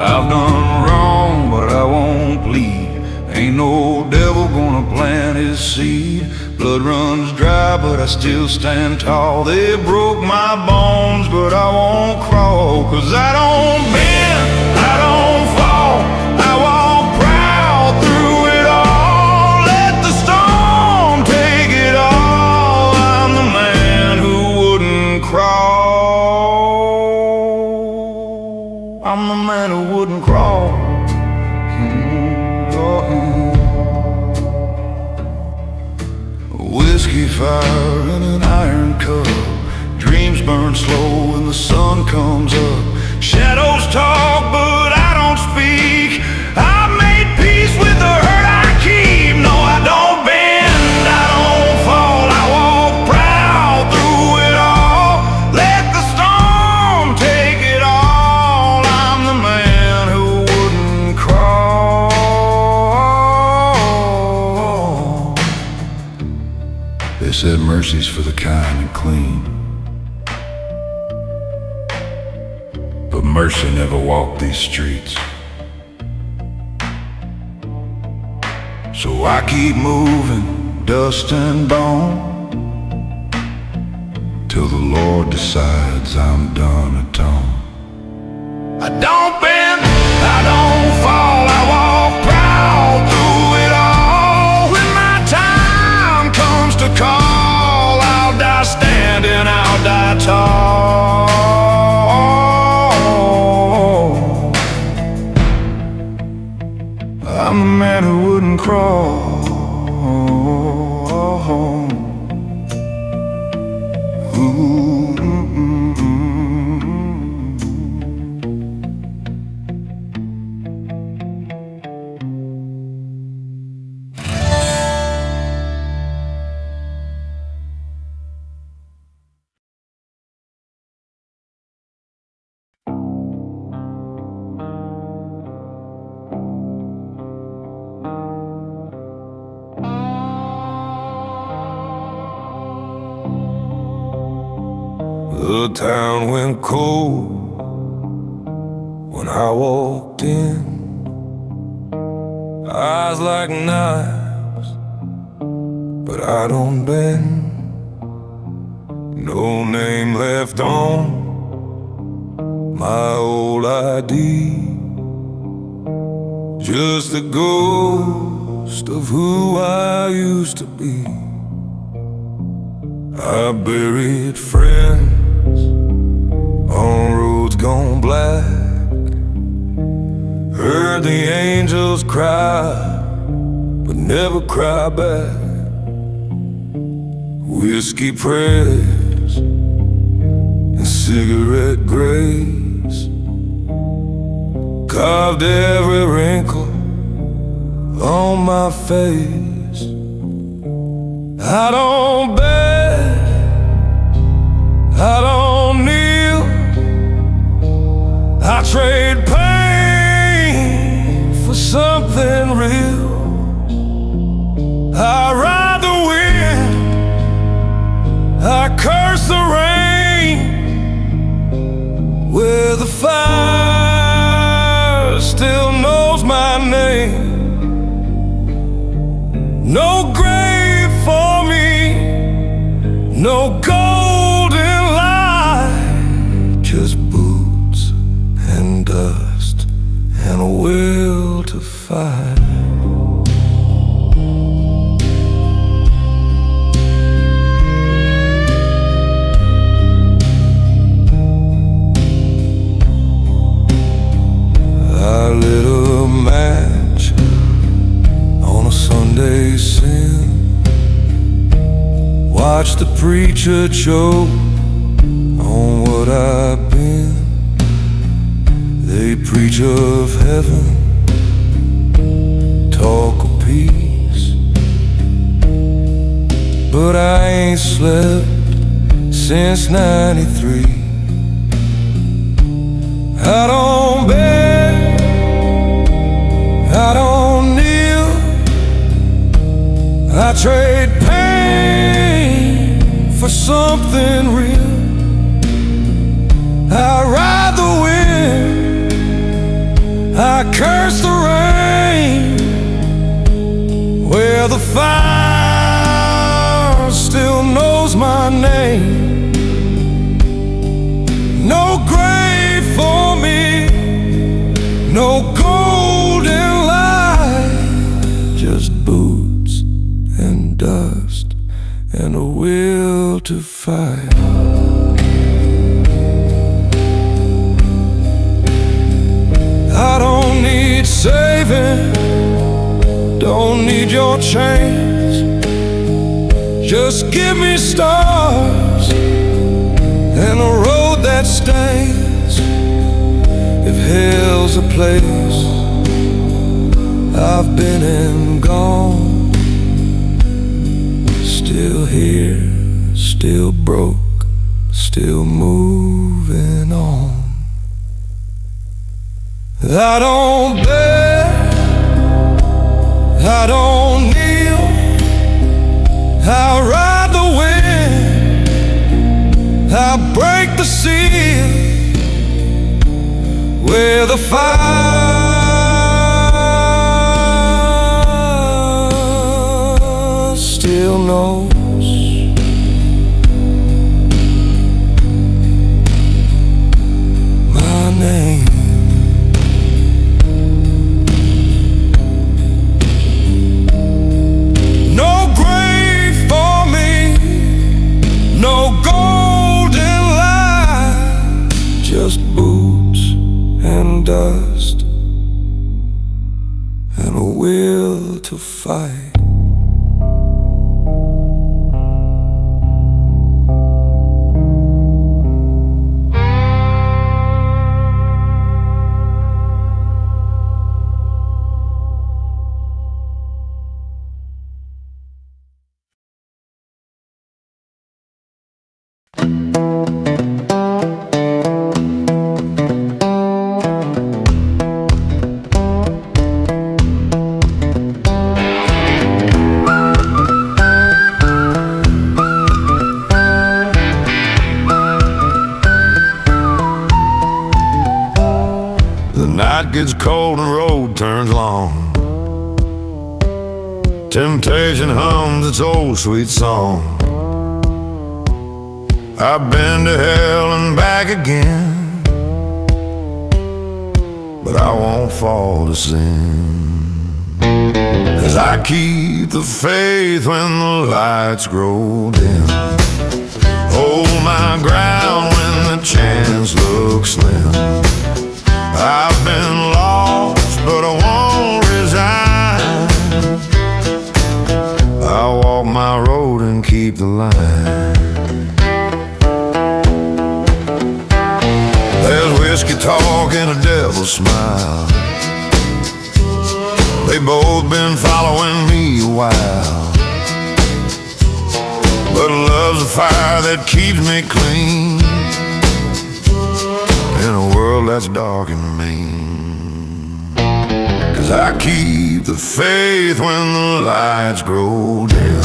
I've done wrong, but I won't plead. Ain't no devil gonna plant his seed. Blood runs dry, but I still stand tall. They broke my bones, but I won't crawl. 'Cause I don't bend, I don't fall, I walk proud through it all. Let the storm take it all. I'm the man who wouldn't crawl. I'm the man who wouldn't crawl. Whiskey fire in an iron cup. Dreams burn slow when the sun comes up. Shadows talk, but I don't speak. I've made peace with the hurt I keep. No, I don't bend, I don't fall, I walk proud through it all. Let the storm take it all. I'm the man who wouldn't crawl. They said mercy's for the kind and clean, but mercy never walked these streets. So I keep moving, dust and bone, till the Lord decides I'm done atone. I don't bend, I don't fall, I walk proud through it all. When my time comes to call, I'll die standing, I'll die tall. I'm the man who wouldn't crawl. Ooh, The town went cold when I walked in. Eyes like knives but I don't bend. No name left on my old ID, just a ghost of who I used to be. I buried friends on roads gone black, heard the angels cry, but never cry back. Whiskey prayers and cigarette grace carved every wrinkle on my face. I don't beg, I don't kneel, I trade pain for something real. I ride the wind, I curse the rain, where the fire still knows my name. No grave for me, no golden light, just boots and dust and a will to fight. I lit a match on a Sunday sin, watched the preacher choke on what I've been. They preach of heaven, talk of peace, but I ain't slept since '93. I don't beg, I don't kneel, I trade pain for something real. I ride the wind, I curse the rain, where the fire still knows my name. No grave for me, no golden light, just boots and dust and a will to fight. I don't need saving, don't need your chance, just give me stars and a road that stays. If hell's a place, I've been and gone, still here, still broke, still moving on. I don't beg, I don't kneel, I ride the wind, I break the seal, where the fire still knows my name. No grave for me, no golden light, just boots and dust and a will to fight. The night gets cold and the road turns long. Temptation hums its old sweet song. I've been to hell and back again, but I won't fall to sin, 'cause I keep the faith when the lights grow dim. Hold my ground when the chance looks slim. I've been lost, but I won't resign. I'll walk my road and keep the line. There's whiskey talk and a devil's smile. They both been following me a while, but love's a fire that keeps me clean in a world that's dark and mean. 'Cause I keep the faith when the lights grow dim.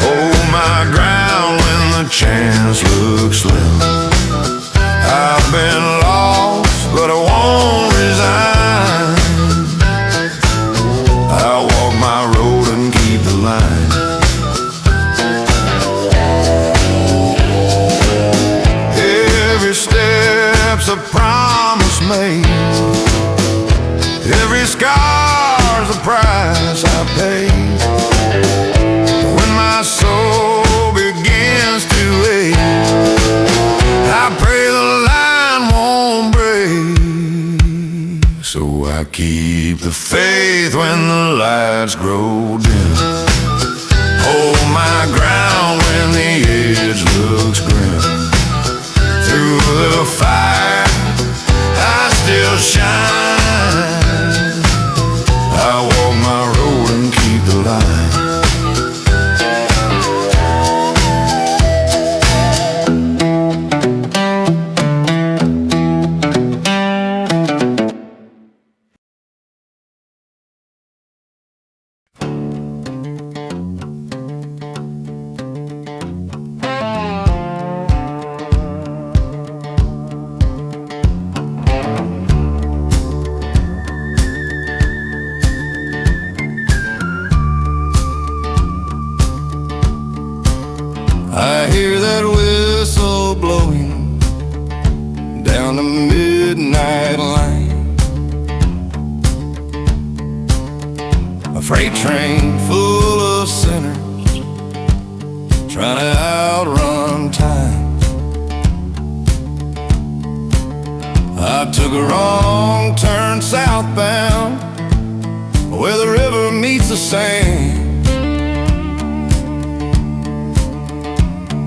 Hold my ground when the chance looks slim. I've been lost, but I won't resign. I'll walk my road and keep the line. Every step's a promise made. Every scar's a price I pay. When my soul begins to ache, I pray the line won't break. So I keep the faith when the lights grow dim. Hold my ground when the edge looks grim. Through the fire, I still shine. I walk my road and keep the line. I hear that whistle blowing down the midnight line. A freight train full of sinners trying to outrun time. I took a wrong turn southbound where the river meets the sand.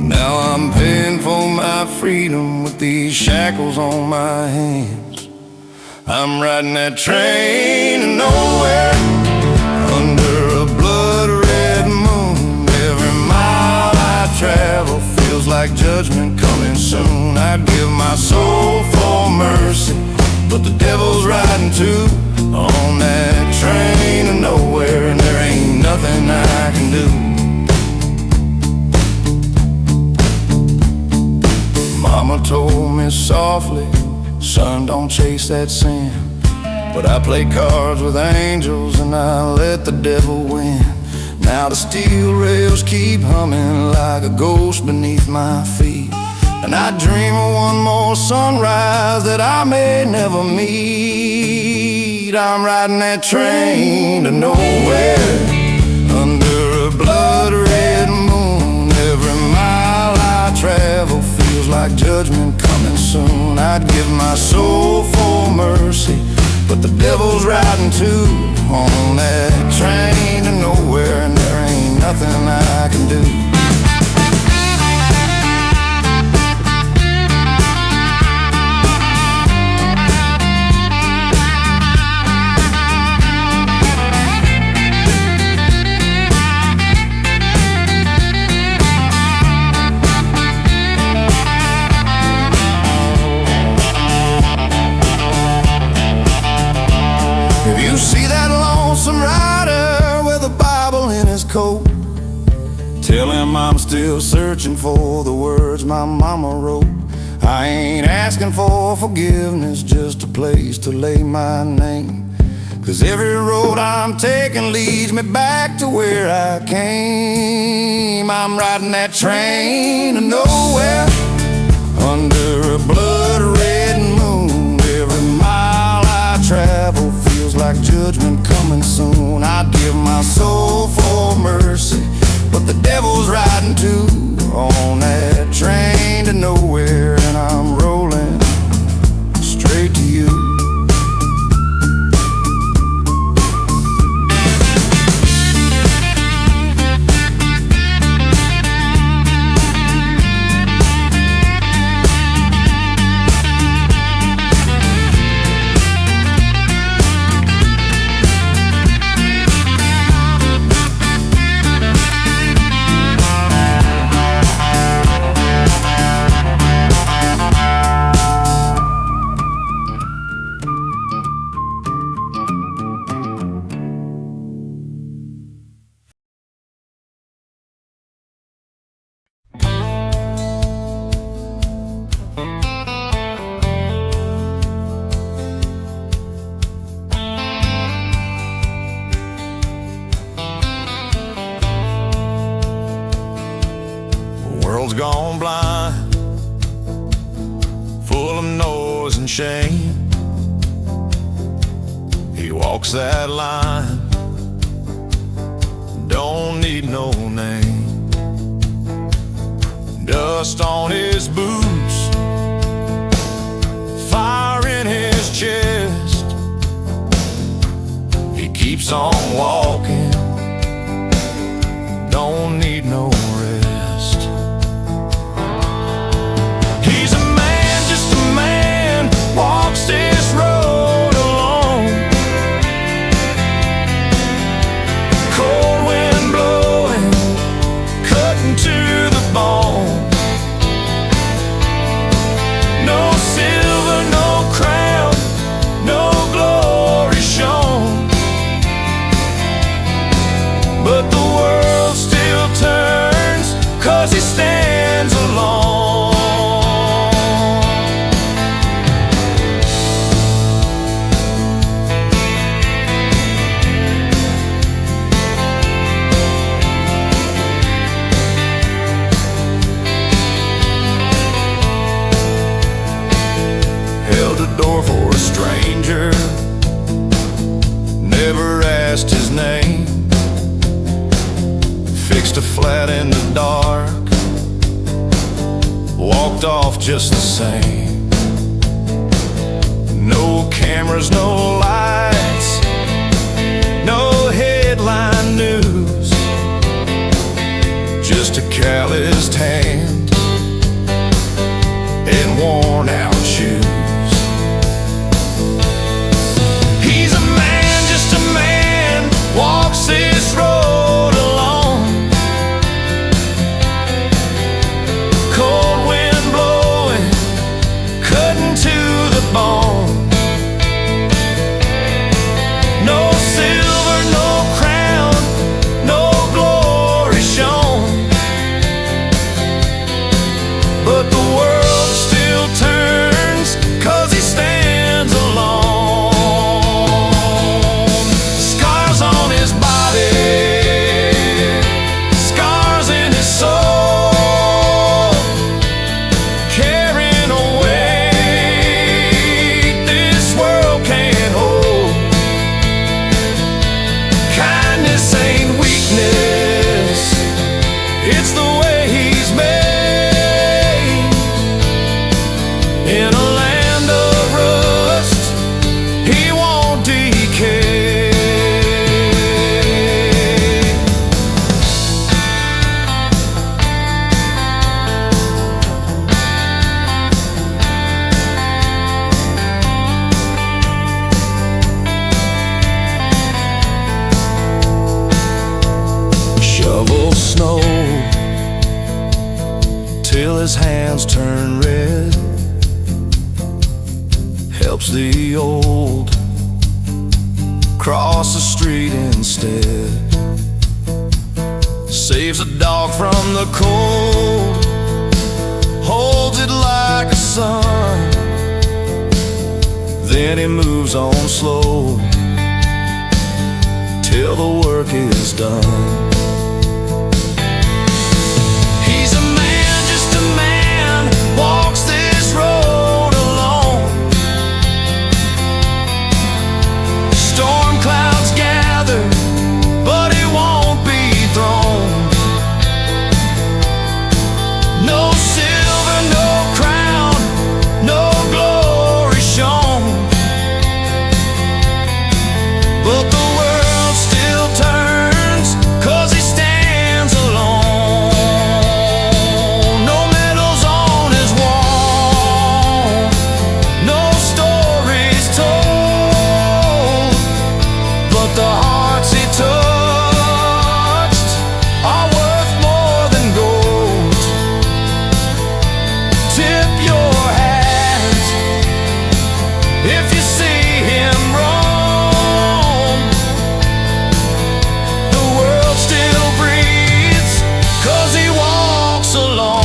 Now I'm paying for my freedom with these shackles on my hands. I'm riding that train to nowhere under a blood-red moon. Every mile I travel feels like judgment coming soon. I'd give my soul for mercy, but the devil's riding too on that train to nowhere, and there ain't nothing I can do. Mama told me softly, son, don't chase that sin. But I play cards with angels and I let the devil win. Now the steel rails keep humming like a ghost beneath my feet, and I dream of one more sunrise that I may never meet. I'm riding that train to nowhere under a blood-red moon. Every mile I travel feels like judgment coming soon. I'd give my soul for mercy, but the devil's riding too on that train to nowhere, and there ain't nothing I can do. If you see that lonesome rider with a Bible in his coat, tell him I'm still searching for the words my mama wrote. I ain't asking for forgiveness, just a place to lay my name. 'Cause every road I'm taking leads me back to where I came. I'm riding that train to nowhere under a blood-red moon. Every mile I travel feels like judgment coming soon. I'd give my soul for mercy, but the devil's riding too on that train to nowhere, and I'm rolling straight to you. World's gone blind, full of noise and shame. He walks that line, don't need no name. Dust on his boots, fire in his chest. He keeps on walking, don't need no rest. He's a man, just a man, walks this road alone. Cold wind blowing, cutting to the bone. No silver, no crown, no glory shown, but the world still turns 'cause he stands alone. Held the door for a stranger, never asked his name. Fixed a flat in the dark, walked off just the same. No cameras, no lights, no headline news, just a calloused hand and worn out shoes. He's a man, just a man, walks this road alone. Cold wind blowing, cutting to the bone. No silver, no crown, no glory shown, but the world still turns 'cause he stands alone. Scars on his body, scars in his soul, carrying a weight this world can't hold. Kindness ain't weakness, it's the way he's made. In a land of rust, he won't decay. Shovel snow till his hands turn red, helps the old cross the street instead. Saves a dog from the cold, holds it like a son. Then he moves on slow, till the work is done. He's a man, just a man, walks this road alone. Storm clouds gather, but he won't be thrown. No silver, no crown, no glory shown, but the world still turns, 'cause he stands alone. No medals on his wall, no stories told, but the hearts he touched are worth more than gold. Tip your hat if you see him roam. The world still breathes, 'cause he walks alone.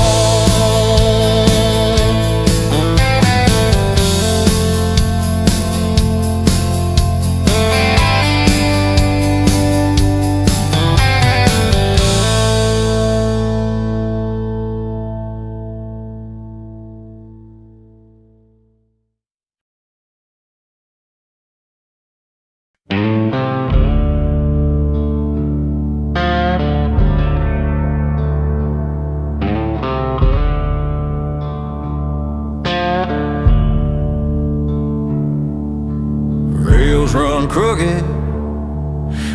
Rails run crooked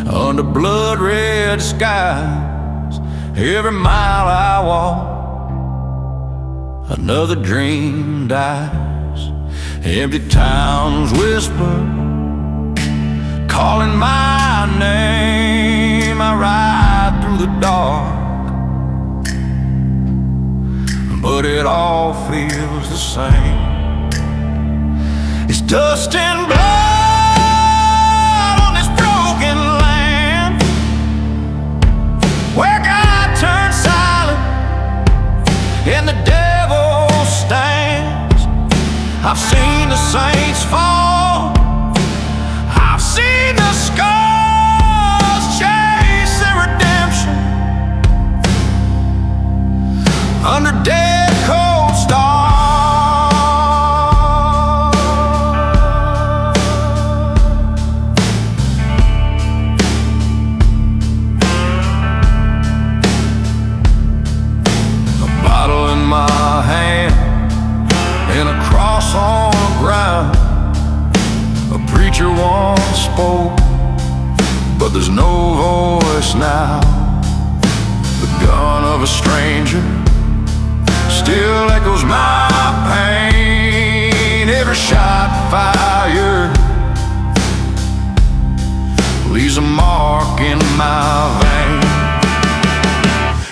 under blood-red skies. Every mile I walk, another dream dies. Empty towns whisper, calling my name. I ride through the dark, but it all feels the same. It's dust and blood on this broken land, where God turns silent and the devil stands. I've seen the saints fall, I've seen the scars chase their redemption under dead cold stars. A bottle in my hand and a cross on the ground. A preacher once spoke, but there's no voice now. The gun of a stranger still echoes my pain. Every shot fired leaves a mark in my vein.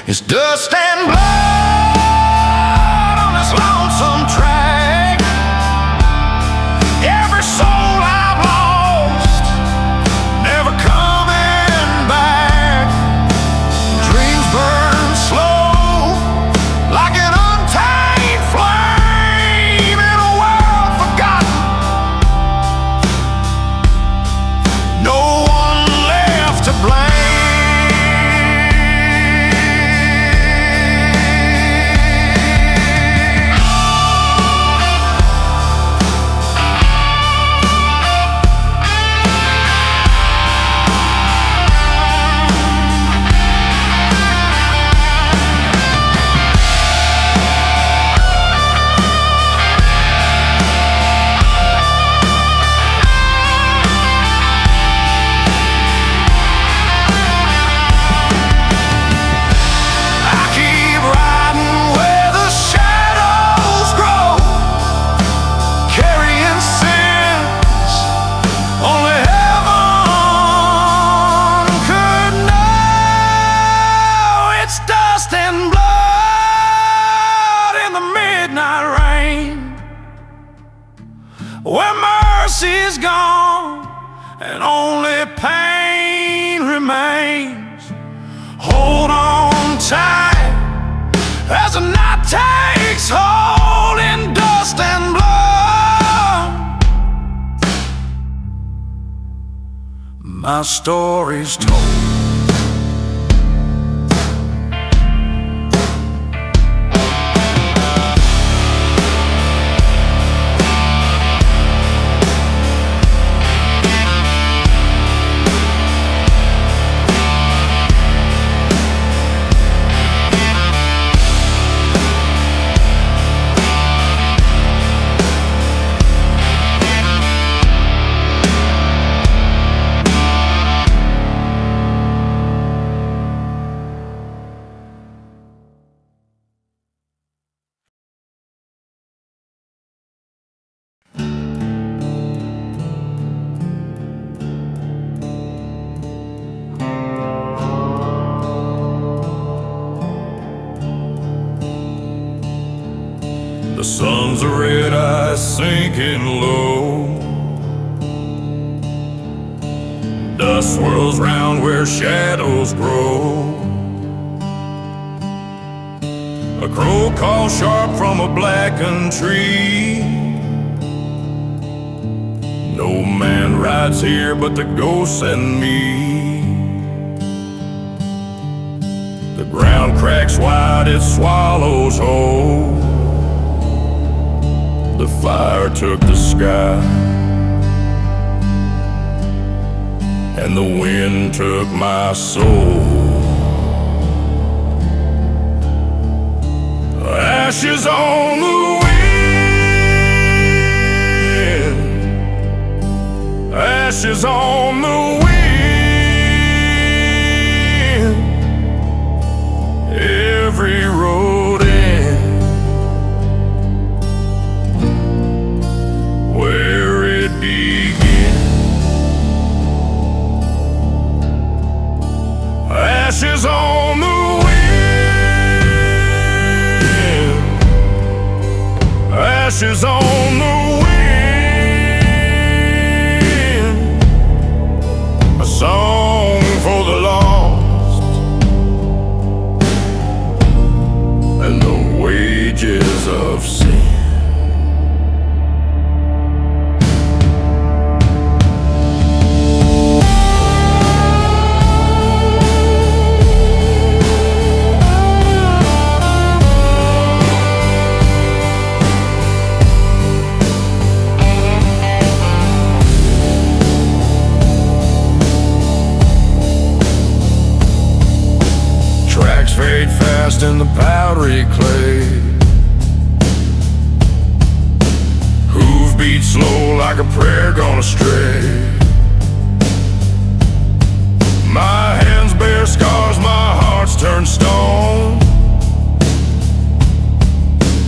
It's dust and blood on this lonesome track. Every soul I've lost, never coming back. Dreams burn slow, like an untamed flame in a world forgotten. No one left to blame. Where mercy's gone and only pain remains. Hold on tight as the night takes hold in dust and blood. my story's told. The sun's a red eye sinking low. Dust swirls round where shadows grow. A crow calls sharp from a blackened tree. No man rides here but the ghosts and me. The ground cracks wide, it swallows whole. The fire took the sky, and the wind took my soul. Ashes on the wind, ashes on the wind. Every road ends where it begins. Ashes on the wind, ashes on the wind. A song for the lost and the wages of sin. Fade fast in the powdery clay. Hoof beat slow like a prayer gone astray. My hands bear scars, my heart's turned stone.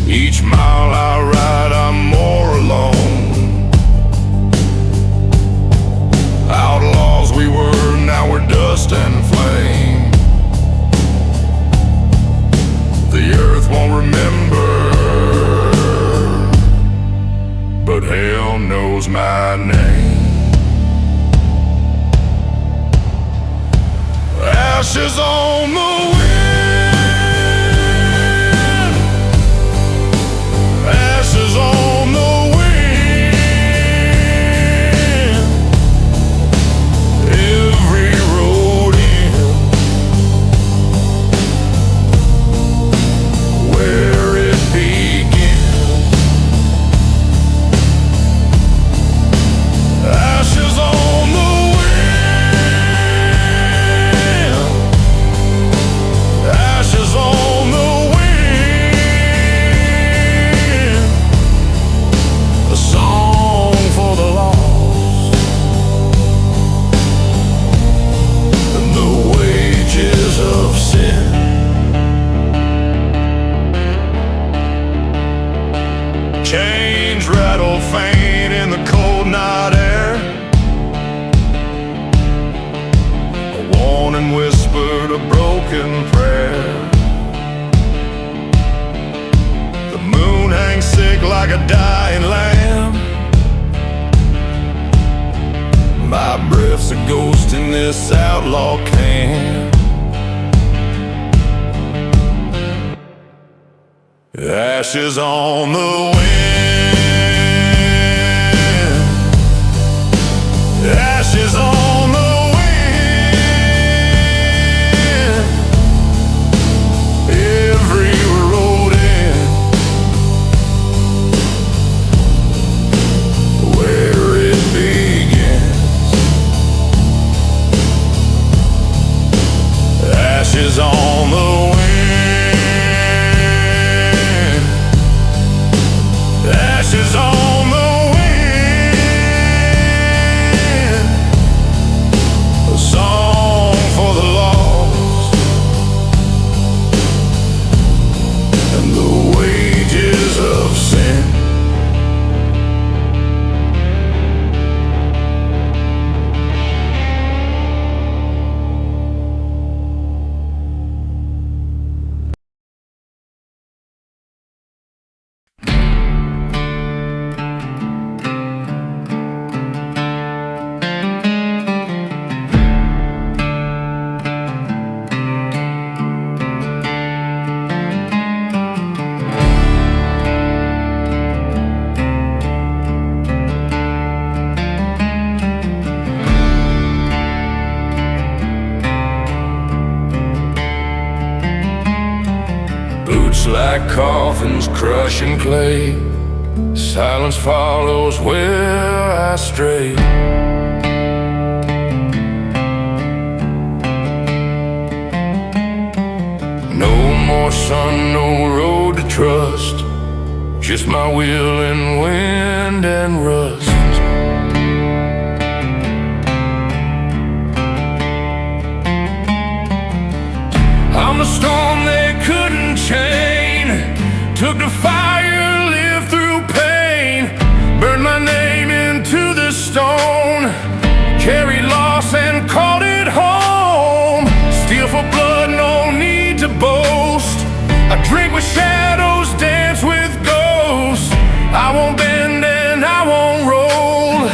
Each mile I ride, I'm more alone. Outlaws we were, now we're dust and flame. The earth won't remember, but hell knows my name. Ashes on the wind, ashes on the wind. Every road ends where it begins. Ashes on the wind, ashes on the wind. A song for the lost and the wages of sin. Chains rattle faint in the cold night air. A warning whispered, a broken prayer. The moon hangs sick like a dying lamb. My breath's a ghost in this outlaw camp. Ashes on the wind, ashes on the wind. coffins crushing clay. Silence follows where I stray. No more sun, no road to trust, just my will and wind and rust. I'm the storm they couldn't chain, took the fire, lived through pain, burned my name into the stone, carried loss and called it home. Steal for blood, no need to boast. I drink with shadows, dance with ghosts. I won't bend and I won't roll.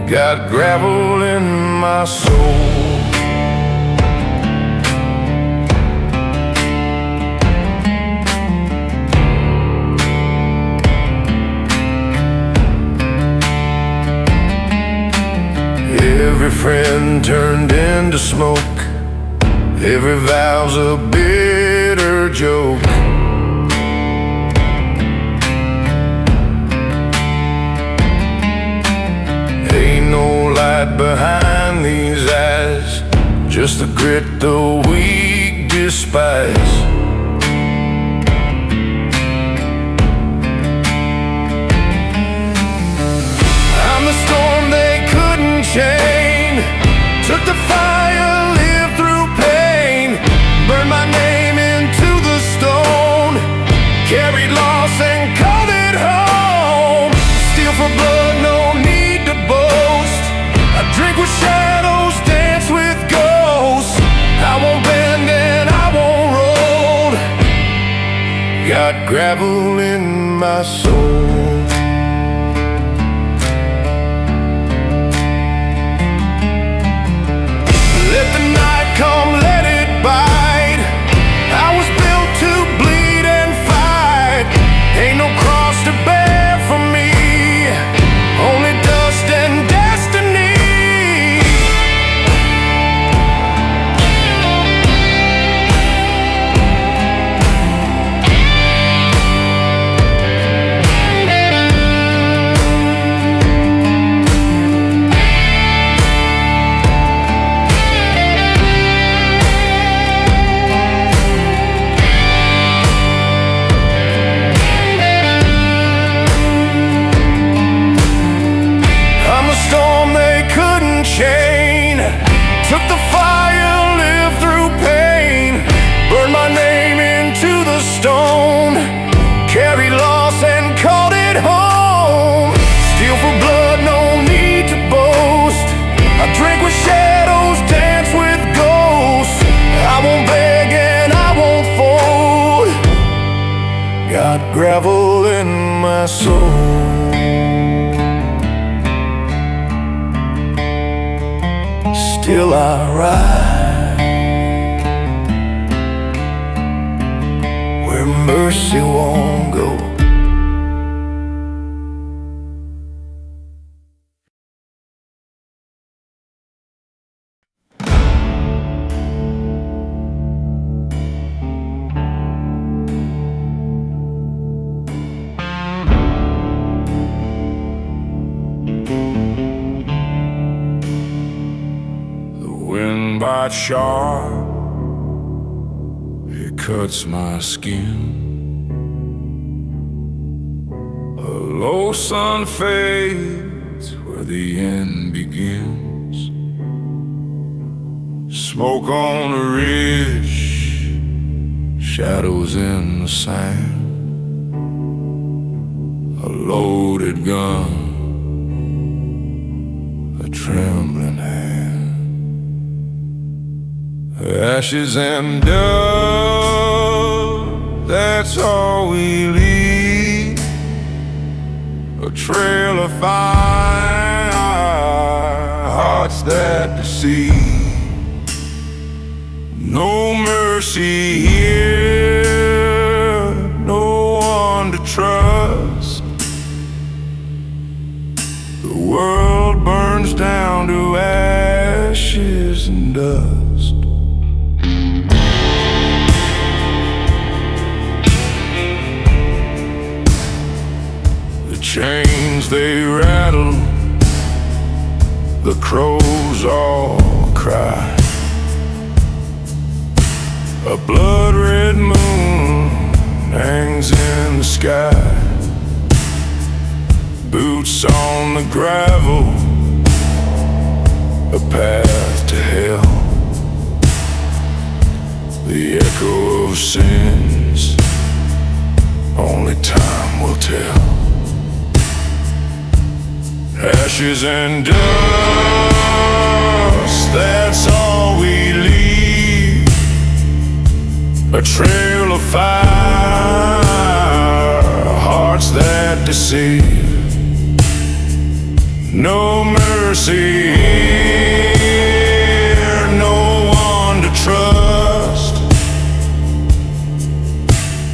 Got gravel in my soul. Every friend turned into smoke, every vow's a bitter joke. Ain't no light behind these eyes, just the grit the weak despise. I'm the storm they couldn't chain, took the fire, lived through pain, burned my name into the stone, carried loss and called it home. Steal for blood, no need to boast. I drink with shadows, dance with ghosts. I won't bend and I won't roll. Got gravel in my soul. Let the night come, let it bite. I was built to bleed and fight. Ain't no cross to bear for me, only dust and destiny. Chain, took the fire, lived through pain, burned my name into the stone, carried loss and called it home. Steal for blood, no need to boast. I drink with shadows, dance with ghosts. I won't beg and I won't fold. Got gravel in my soul. Still I ride where mercy won't go. Bites sharp, it cuts my skin. A low sun fades where the end begins. Smoke on the ridge, shadows in the sand. A loaded gun, a trembling hand. Ashes and dust, that's all we leave. A trail of fire, hearts that deceive. No mercy here, no one to trust. The world burns down to ashes and dust. chains they rattle, the crows all cry. A blood-red moon hangs in the sky. Boots on the gravel, a path to hell. The echo of sins, only time will tell. Ashes and dust, that's all we leave. A trail of fire, hearts that deceive. No mercy here, no one to trust.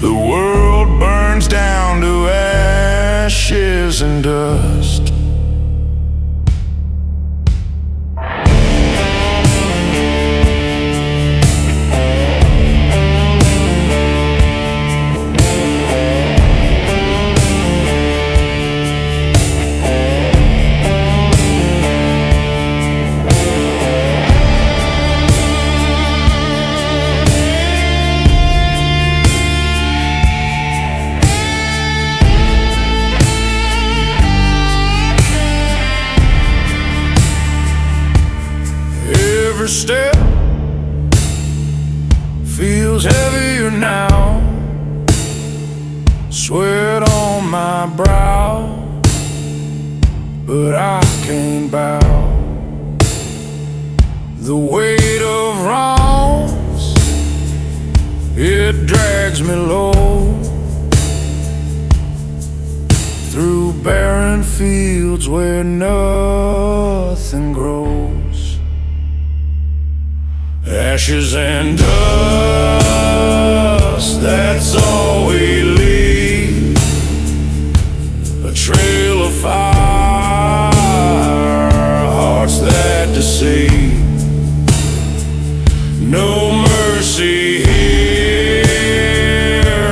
The world burns down to ashes and dust. Every step feels heavier now. Sweat on my brow, but I can't bow. The weight of wrongs, it drags me low. Through barren fields where nothing grows. Ashes and dust, that's all we leave. A trail of fire, hearts that deceive. No mercy here,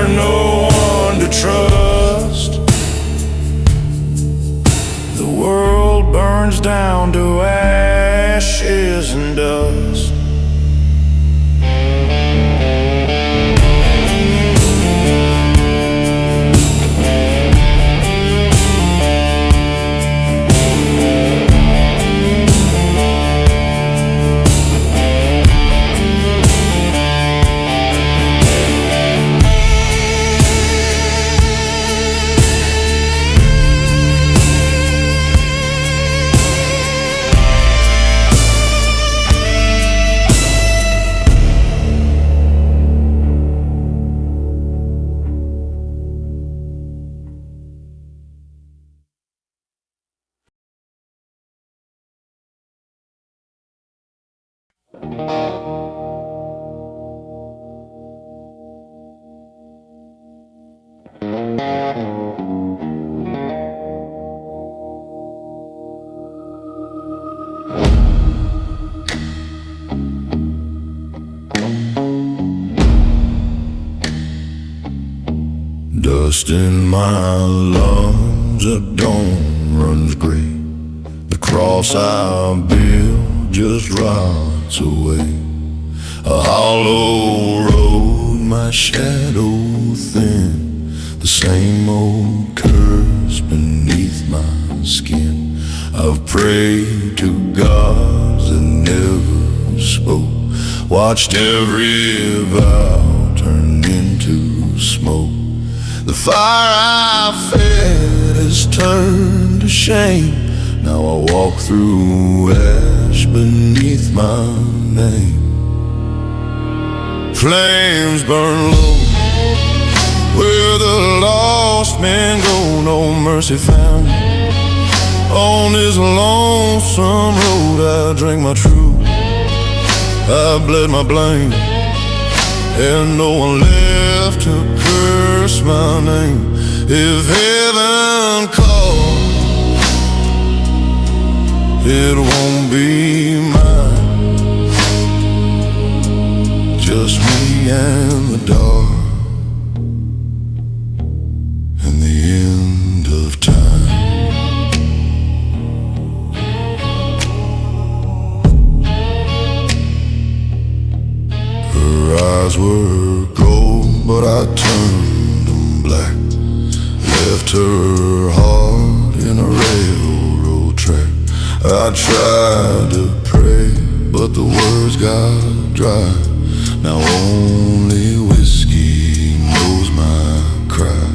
no one to trust. The world burns down to ashes and dust. Dust in my lungs, a dawn runs gray. The cross I built just rots away. A hollow road, my shadow thin. The same old curse beneath my skin. I've prayed to gods that never spoke. Watched every vow turn into smoke. The fire I fed has turned to shame. Now I walk through ash beneath my name. Flames burn low where the lost men go. No mercy found on this lonesome road. I drank my truth, I bled my blame, and no one left to curse my name. If heaven calls, it won't be mine. Just me and the dark and the end of time. eyes were gold, but I turned them black. Left her heart in a railroad track. I tried to pray, but the words got dry. Now only whiskey knows my cry.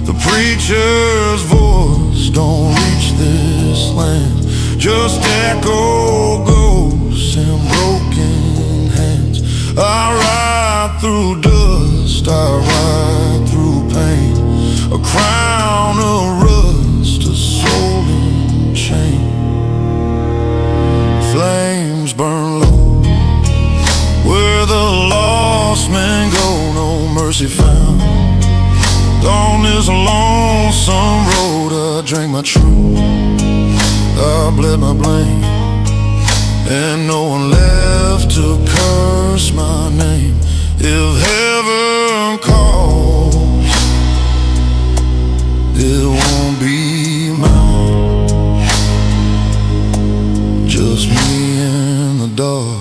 The preacher's voice don't reach this land, just echo ghosts and broken hands. I ride through dust, I ride through pain, a crown of rust, a soul in chain. Flames burn low where the lost men go, no mercy found. On this lonesome road I drank my truth, I bled my blame, and no one left to curse my name. If heaven calls, it won't be mine, just me in the dark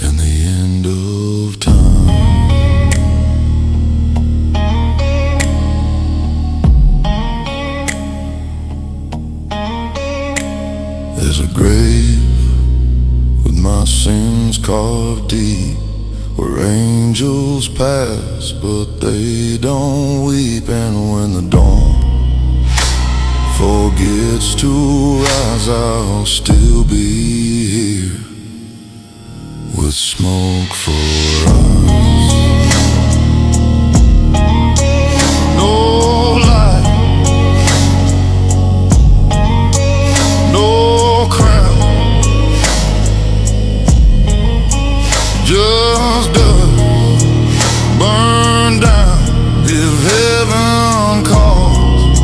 and the end of time. There's a grave with my sins carved deep, where angels pass but they don't weep. And when the dawn forgets to rise, I'll still be here with smoke for eyes. No light, no crown, just dust, burn down. If heaven calls,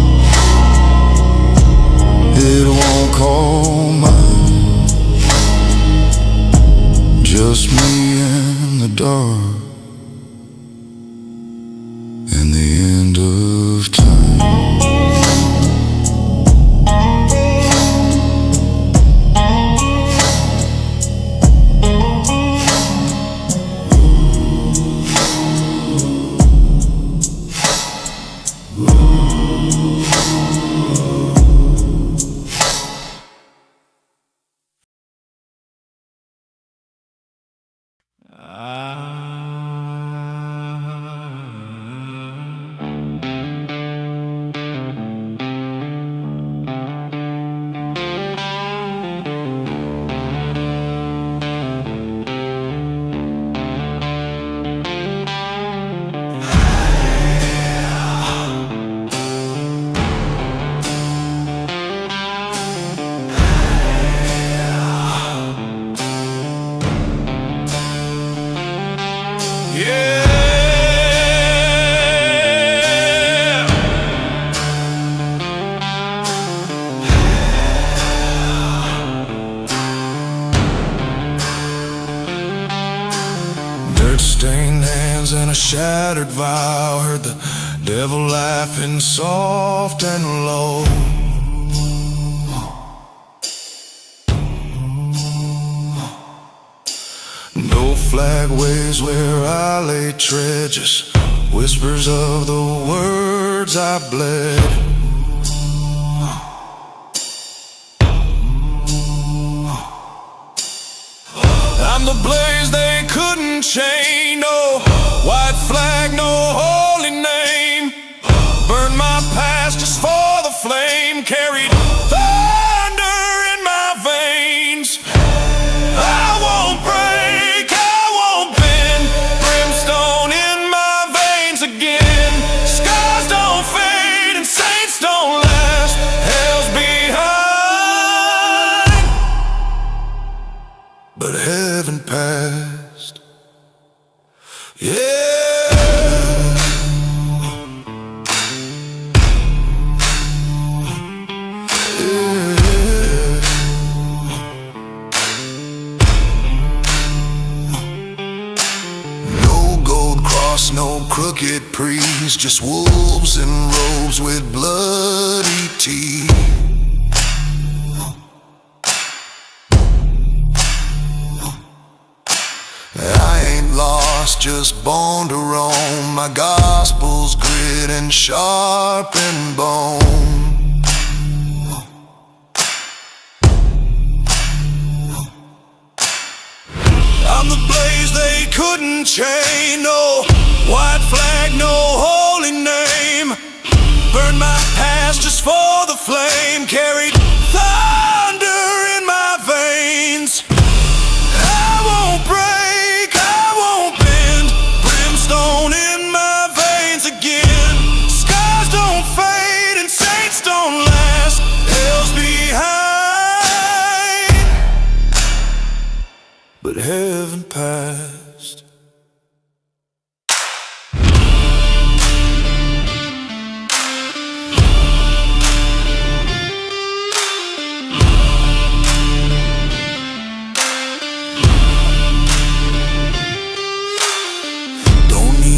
it won't call mine, just me in the dark and the end of time. Dirt-stained hands and a shattered vow, heard the devil laughing soft and low. No flag waves where I lay tread, just whispers of the words I bled. I'm the blaze they couldn't chain, no white flag, no holy name. Burned my past just for the flame, carried thunder in my veins. I won't break, I won't bend, brimstone in my veins again. Scars don't fade and saints don't last, hell's behind, but heaven passed. Yeah. No crooked priests, just wolves in robes with bloody teeth. just born to roam. My gospel's grit and sharpened bone. I'm the blaze they couldn't chain. No white flag, no holy name. Burned my past just for the flame. Carried thunder in my veins. I won't break, I won't bend. Brimstone in my veins again. Scars don't fade and saints don't last. Hell's behind, but heaven passed.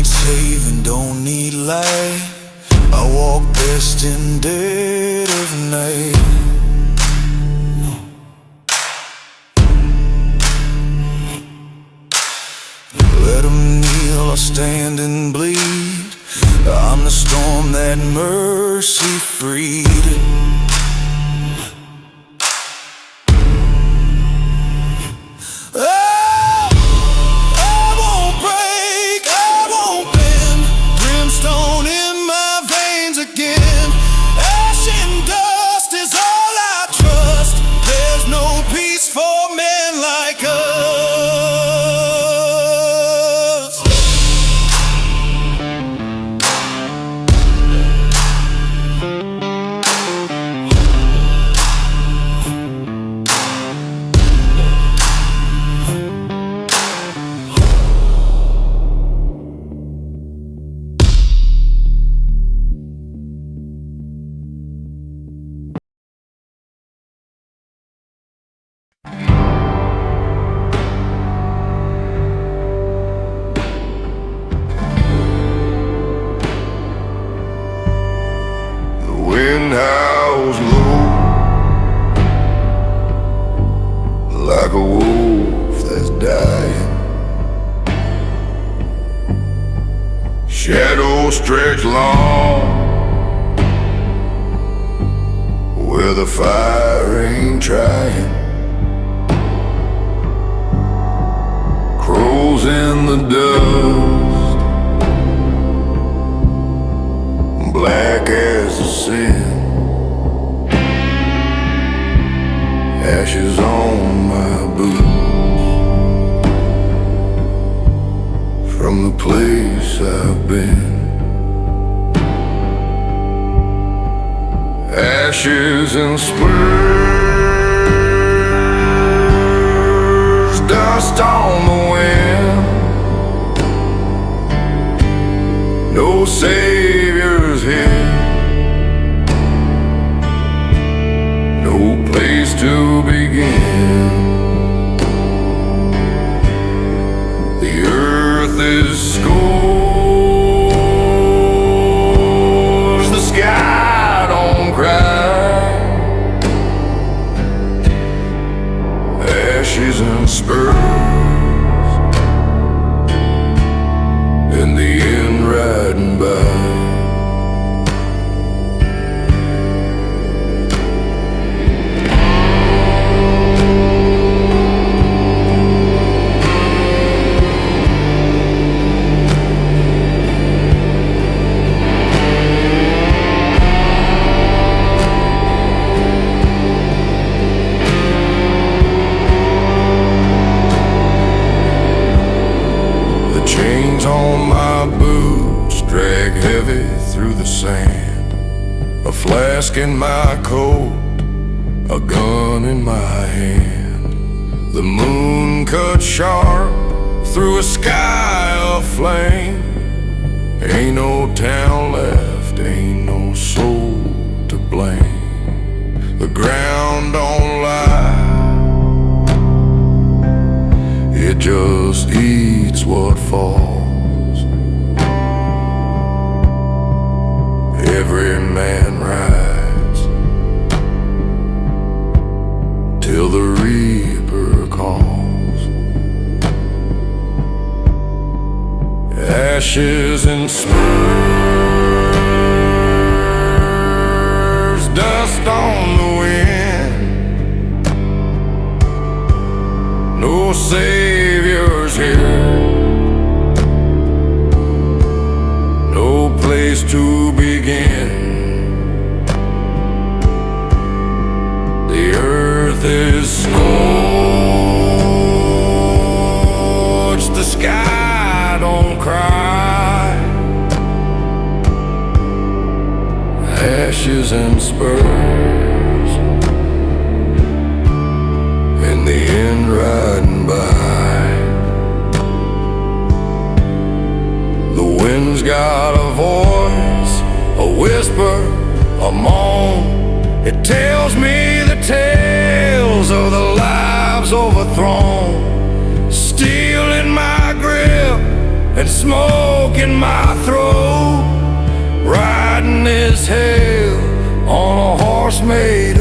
Saving, don't need light. I walk best in dead of night. Let them kneel, I'll stand and bleed. I'm the storm that mercy freed. Wind howls low, like a wolf that's dying. Shadows stretch long, where the fire ain't trying. Crows in the dust, black as the sin. Ashes on my boots, from the place I've been. Ashes and spurs, dust on the wind. No saviors here, no place to begin. The earth is scorched, the sky don't cry. Ashes and spurs, and the end riding by. Chains on my boots drag heavy through the sand. A flask in my coat, a gun in my hand. The moon cut sharp through a sky of flame. Ain't no town left, ain't no soul to blame. The ground don't lie, it just eats what falls. Every man rides till the reaper calls. ashes and spurs, dust on the wind. No saviors here, no place to begin. The earth is scorched, the sky don't cry. Ashes and spurs, in the end riding by. The wind's got a voice, a whisper, a moan. It tells me the tales of the lives overthrown. Steel in my grip and smoke in my throat. Riding this hell on a horse made